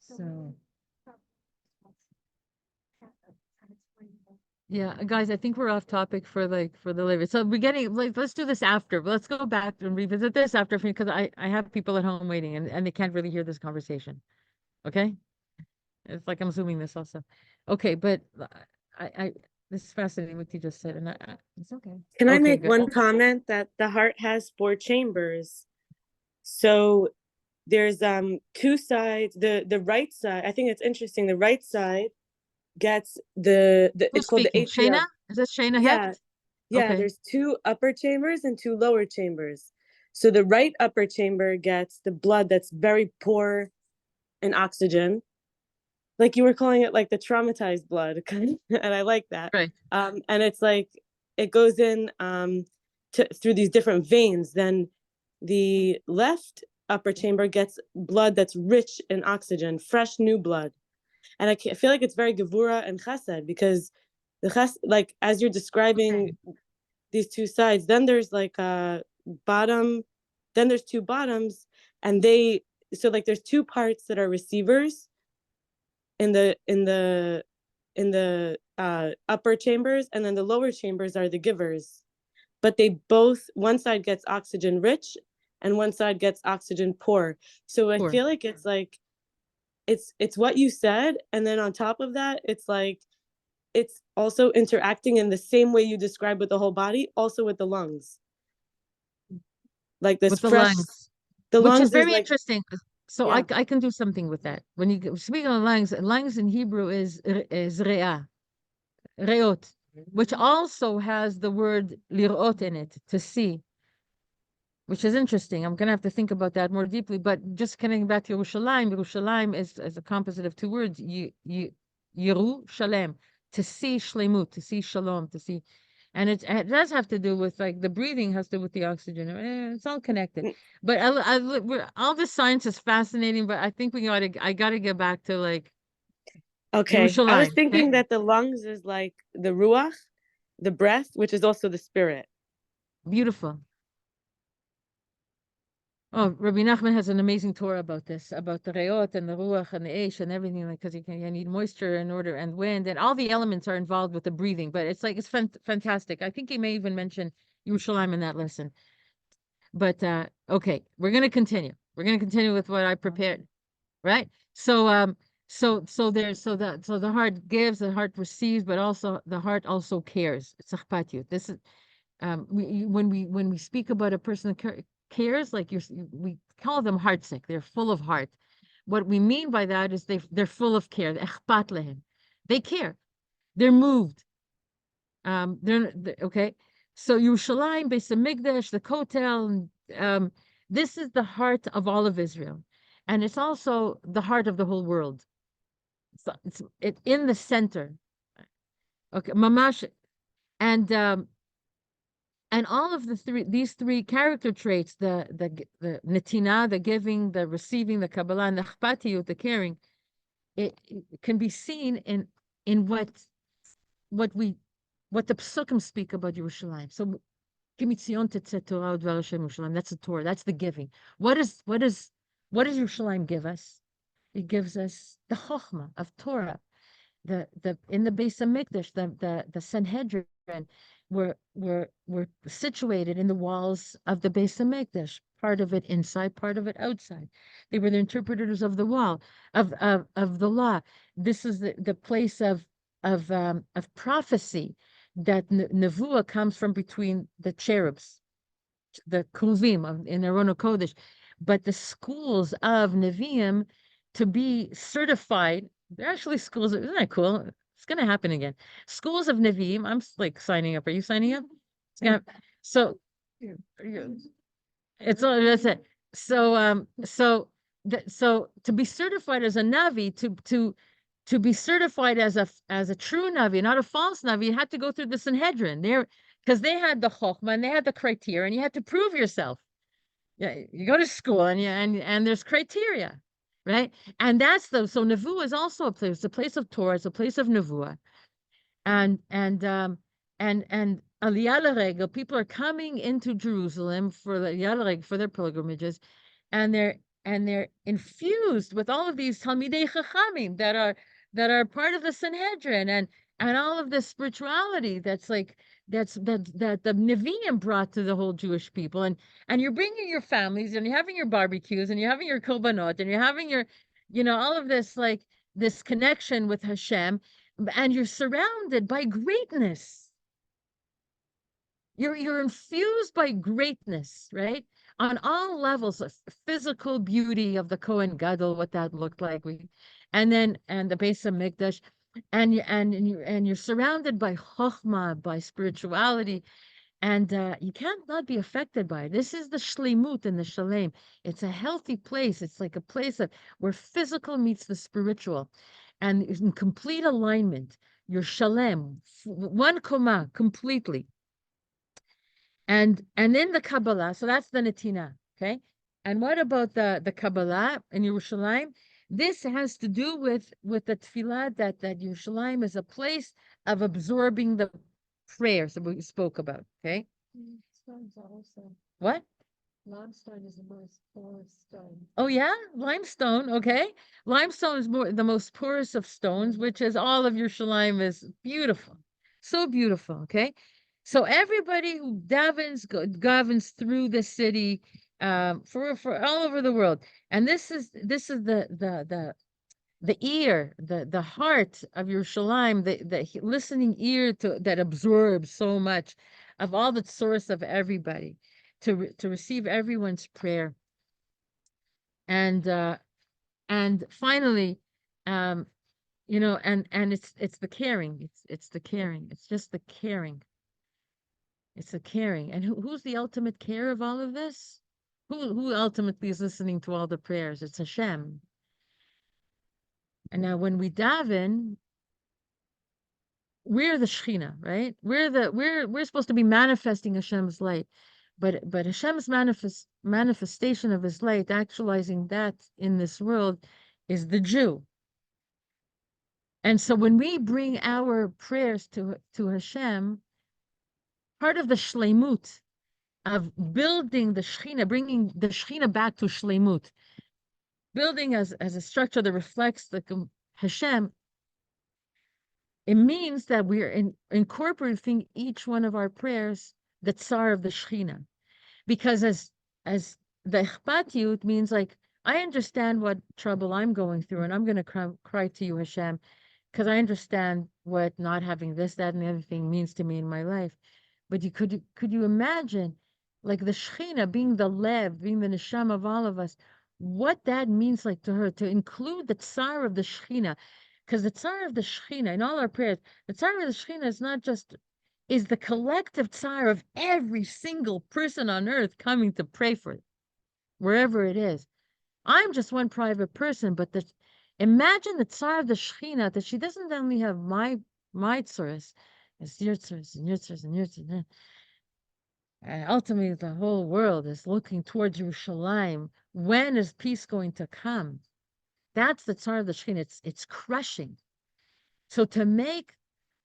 So, Yeah, guys, I think we're off topic for the labor. So we're getting like let's do this after. Let's go back and revisit this after because I have people at home waiting and they can't really hear this conversation. Okay? It's like I'm zooming this also. Okay, but I this is fascinating what you just said and it's okay. Can I Okay, make good. one comment that the heart has 4 chambers? So there's two sides. The right side, I think it's interesting. The right side gets the Who's it's called the speaking? Shayna? atrium. Is this Shayna Yeah. Hecht? Yeah, Okay. there's 2 upper chambers and 2 lower chambers. So the right upper chamber gets the blood that's very poor in oxygen. Like you were calling it like the traumatized blood, and I like that. Right. And it's like it goes in through these different veins. Then the left upper chamber gets blood that's rich in oxygen, fresh new blood. And I feel like it's very gevura and chesed because the chesed, like as you're describing these 2 sides, then there's like a bottom, then there's 2 bottoms, and so like there's 2 parts that are receivers in the upper chambers, and then the lower chambers are the givers. But they both, one side gets oxygen rich and one side gets oxygen poor. So I feel like it's like it's what you said, and then on top of that, it's like it's also interacting in the same way you describe with the whole body, also with the lungs. Like this With the fresh, lungs. the Which lungs is very like, interesting. So yeah. I can do something with that. When you speak of lungs in Hebrew is re'ah, reot, which also has the word lirot in it, to see, which is interesting. I'm gonna have to think about that more deeply. But just connecting back to Yerushalayim, Yerushalayim is a composite of 2 words, Yeru Shalem, to see shlemut, to see shalom, to see. And it does have to do with like the breathing has to do with the oxygen. It's all connected. But all this science is fascinating. But I think I gotta get back to like. Okay, I was thinking okay? that the lungs is like the ruach, the breath, which is also the spirit. Beautiful. Oh, Rabbi Nachman has an amazing Torah about this, about the reot and the ruach and the eish and everything, like because you need moisture in order and wind and all the elements are involved with the breathing. But it's like it's fantastic. I think he may even mention Yerushalayim in that lesson. But okay, we're gonna continue. We're gonna continue with what I prepared, right? So So the heart gives, the heart receives, but also the heart also cares. It's achpatiyut. This is when we speak about a person that cares, like we call them heartsick. They're full of heart. What we mean by that is they're full of care. Echpat lehem. They care. They're moved. Okay. So Yerushalayim, Beis Hamikdash, the Kotel, this is the heart of all of Israel, and it's also the heart of the whole world. So it's in the center. Okay, mamash, and all of these three character traits, the netina, the giving, the receiving, the kabbalah, and the chpatiyut, the caring, it can be seen in what the psukim speak about Yerushalayim. So Kimitzion tetzeh Torah udvar Hashem Yerushalayim. That's the Torah. That's the giving. What does Yerushalayim give us? It gives us the chokhmah of Torah. In the Beis Hamikdash, the Sanhedrin were situated in the walls of the Beis Hamikdash. Part of it inside, part of it outside. They were the interpreters of the wall of the law. This is the place of prophecy. That nevuah comes from between the cherubs, the kruvim in Aron Kodesh, but the schools of Nevi'im to be certified. They're actually schools. Isn't that cool? It's going to happen again. Schools of Nevi'im. I'm like signing up. Are you signing up? So it's all that's it. So to be certified as a Navi, to be certified as a true Navi, not a false Navi, you had to go through the Sanhedrin there, because they had the chokhmah and they had the criteria, and you had to prove yourself. Yeah, you go to school and there's criteria, right? And so nevuah is also a place. It's a place of Torah. It's a place of nevuah, and aliyah l'regel. People are coming into Jerusalem for the aliyah l'regel, for their pilgrimages, and they're infused with all of these talmidei chachamim that are part of the Sanhedrin and all of the spirituality that the Nevi'im brought to the whole Jewish people, and you're bringing your families, and you're having your barbecues, and you're having your korbanot, and you're having your all of this, like this connection with Hashem, and you're surrounded by greatness. You're infused by greatness, right? On all levels of physical beauty of the Kohen Gadol, what that looked like, and the Beis Hamikdash, and you're surrounded by chokhmah, by spirituality, and you can't not be affected by it. This is the shleimut and the shalem. It's a healthy place. It's like a place where physical meets the spiritual, and in complete alignment. You're shalem, one koma, completely. And in the Kabbalah, so that's the Netina, okay? And what about the Kabbalah in Yerushalayim? This has to do with the tefillah that Yerushalayim is a place of absorbing the prayers that we spoke about, okay? What? Limestone is the most porous stone. Oh yeah, limestone. Okay, limestone is the most porous of stones, which is all of Yerushalayim is beautiful, so beautiful. Okay, so everybody who davens through the city, for all over the world, and this is the ear, the heart of Yerushalayim, the listening ear that absorbs so much of all the source of everybody, to receive everyone's prayer, and finally, and it's the caring, it's the caring, it's just the caring, it's the caring, and who's the ultimate care of all of this? Who ultimately is listening to all the prayers? It's Hashem. And now when we daven, we're the Shekhinah, right? We're supposed to be manifesting Hashem's light, but Hashem's manifestation of His light, actualizing that in this world, is the Jew. And so when we bring our prayers to Hashem, part of the shleimut of building the Shekhinah, bringing the Shekhinah back to shleimut, building as a structure that reflects the Hashem, it means that we're incorporating each one of our prayers the tsar of the Shekhinah, because as the Echpatiyut means, like, I understand what trouble I'm going through, and I'm going to cry to you, Hashem, because I understand what not having this, that, and the other thing means to me in my life. But could you imagine, like the Shekhinah being the Lev, being the Neshama of all of us, what that means like to her, to include the Tsar of the Shekhinah, because the Tsar of the Shekhinah in all our prayers, the Tsar of the Shekhinah is not just, is the collective Tsar of every single person on earth coming to pray for it, wherever it is. I'm just one private person, but imagine the Tsar of the Shekhinah, that she doesn't only have my tsaras, it's your tsaras and your tsaras and your tsaras. And ultimately, the whole world is looking towards Yerushalayim. When is peace going to come? That's the Tsar of the Shekhinah. It's crushing. So to make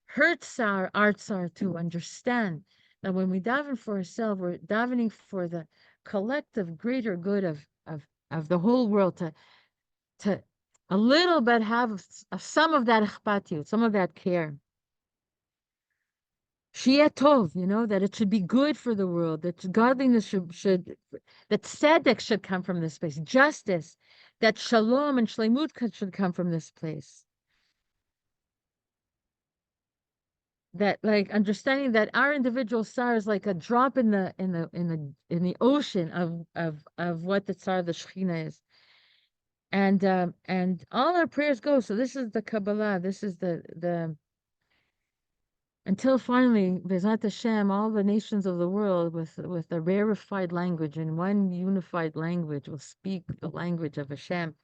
her Tsar, our Tsar, to understand that when we daven for ourselves, we're davening for the collective greater good of the whole world, to a little bit have some of that ichpatiyut, some of that care. Shiyeh tov, that it should be good for the world, that godliness should that tzedek should come from this place, justice, that shalom and shleimut should come from this place. That, like, understanding that our individual tsar is like a drop in the ocean of what the tsar of the Shekhinah is. And all our prayers go. So this is the Kabbalah. This is the until finally, Bezat Hashem, all the nations of the world with a rarefied language and one unified language will speak the language of Hashem.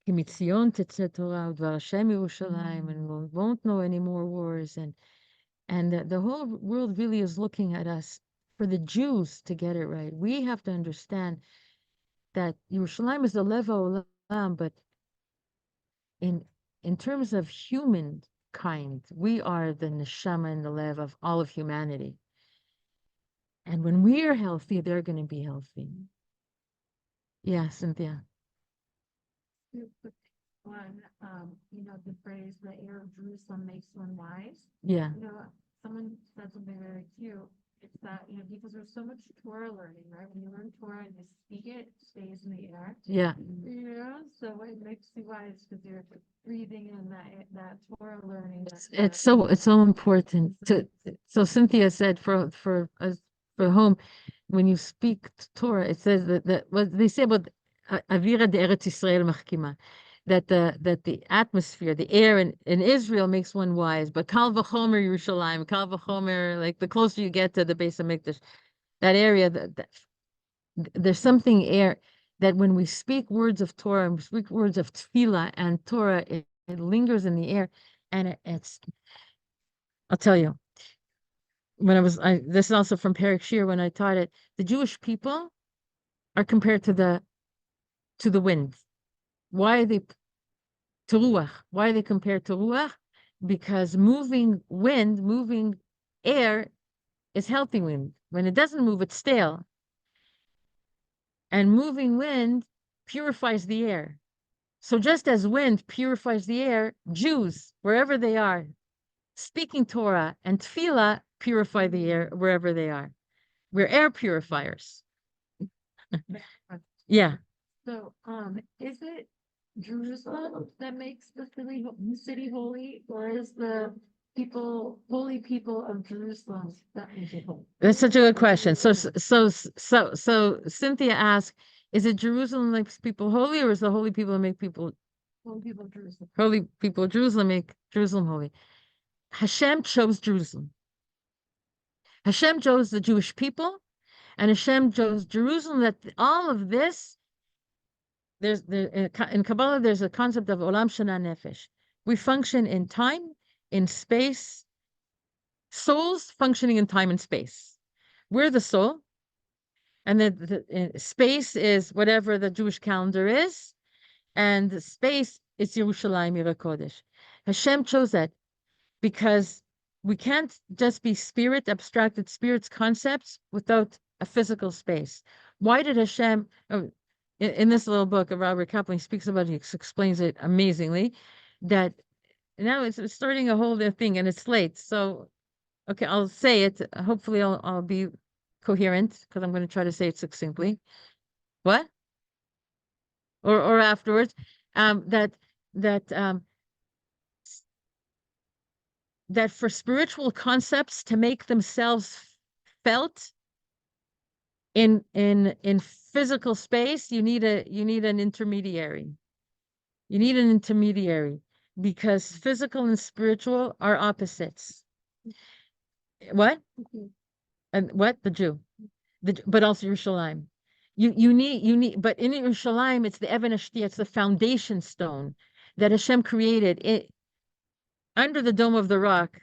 Kimitzion tetzeh Torah udvar Hashem Yerushalayim, and we won't know any more wars. And the whole world really is looking at us for the Jews to get it right. We have to understand that Yerushalayim is the Lev HaOlam, but in terms of humankind, we are the neshama and the lev of all of humanity. And when we are healthy, they're going to be healthy. Yeah, Cynthia. One, the phrase, the air of Jerusalem makes one wise. Yeah. Someone said something very cute. It's that, because there's so much Torah learning, right? When you learn Torah and you speak it, it stays in the air. Yeah. So it makes you wise because you're breathing in that Torah learning. It's so important. So Cynthia said for home, when you speak Torah, it says that what they say about Avira de Eretz Yisrael Machkima, that the atmosphere, the air in Israel makes one wise, but Kal v'chomer Yerushalayim, Kal v'chomer, like the closer you get to the base of Mikdash, that area, there's something air that when we speak words of Torah and we speak words of tefillah and Torah, it lingers in the air, and it's. I'll tell you, when this is also from Perek Shiur when I taught it, the Jewish people are compared to the wind. Why are they to ruach? Why are they compared to ruach? Because moving air is healthy wind. When it doesn't move, it's stale. And moving wind purifies the air. So just as wind purifies the air, Jews, wherever they are, speaking Torah and tefillah purify the air wherever they are. We're air purifiers. Yeah. So, is it Jerusalem that makes the city holy, or is the holy people of Jerusalem that make it holy? That's such a good question. So Cynthia asked, is it Jerusalem that makes people holy, or is the holy people that make people Holy people of Jerusalem. holy people of Jerusalem make Jerusalem holy? Hashem chose Jerusalem. Hashem chose the Jewish people, and Hashem chose Jerusalem. That all of this, in Kabbalah, there's a concept of Olam Shana Nefesh. We function in time, in space, souls functioning in time and space. We're the soul, and the space is whatever the Jewish calendar is, and the space is Yerushalayim Yireh Kodesh. Hashem chose that because we can't just be abstracted spirits concepts without a physical space. Why did Hashem, in this little book of Robert Kaplan, he speaks about it, he explains it amazingly, that now it's starting a whole other thing and it's late. So, okay, I'll say it. Hopefully I'll be coherent because I'm going to try to say it succinctly. What? Or afterwards, that for spiritual concepts to make themselves felt in physical space, you need an intermediary. You need an intermediary because physical and spiritual are opposites. What? And what? The Jew. But also Yerushalayim. You need, but in Yerushalayim, it's the Even Hashtia, it's the foundation stone that Hashem created. It under the dome of the rock.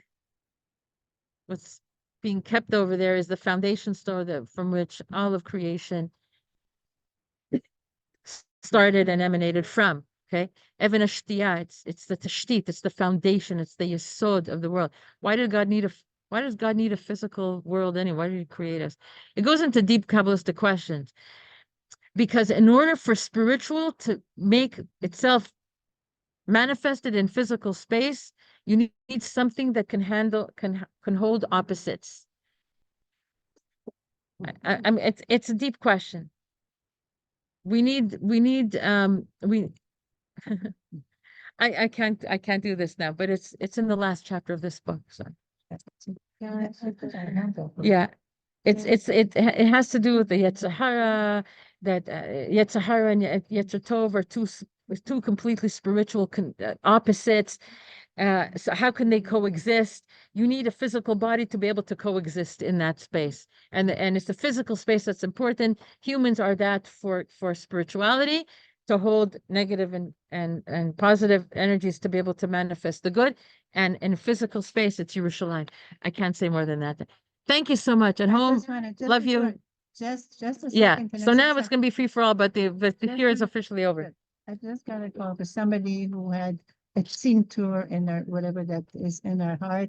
What's being kept over there is the foundation stone from which all of creation started and emanated from. Okay, Even Hashtia, it's the tashtit, it's the foundation, it's the yesod of the world. Why does God need a physical world anyway? Why did He create us? It goes into deep Kabbalistic questions. Because in order for spiritual to make itself manifested in physical space, you need something that can hold opposites. I mean, it's a deep question. We need I can't do this now, but it's in the last chapter of this book. So yeah, it has to do with the Yetzirah, that Yetzirah and Yetzer Tov are two completely spiritual opposites. So how can they coexist? You need a physical body to be able to coexist in that space, and it's the physical space that's important. Humans are that for spirituality, to hold negative and positive energies to be able to manifest the good, and in physical space it's Yerushalayim. I can't say more than that. Thank you so much. At home, love you. Just a second. Yeah. Can I So say now it's going to be free for all, but the year is officially over. I just got a call for somebody who had a scene tour in their, whatever that is in their heart.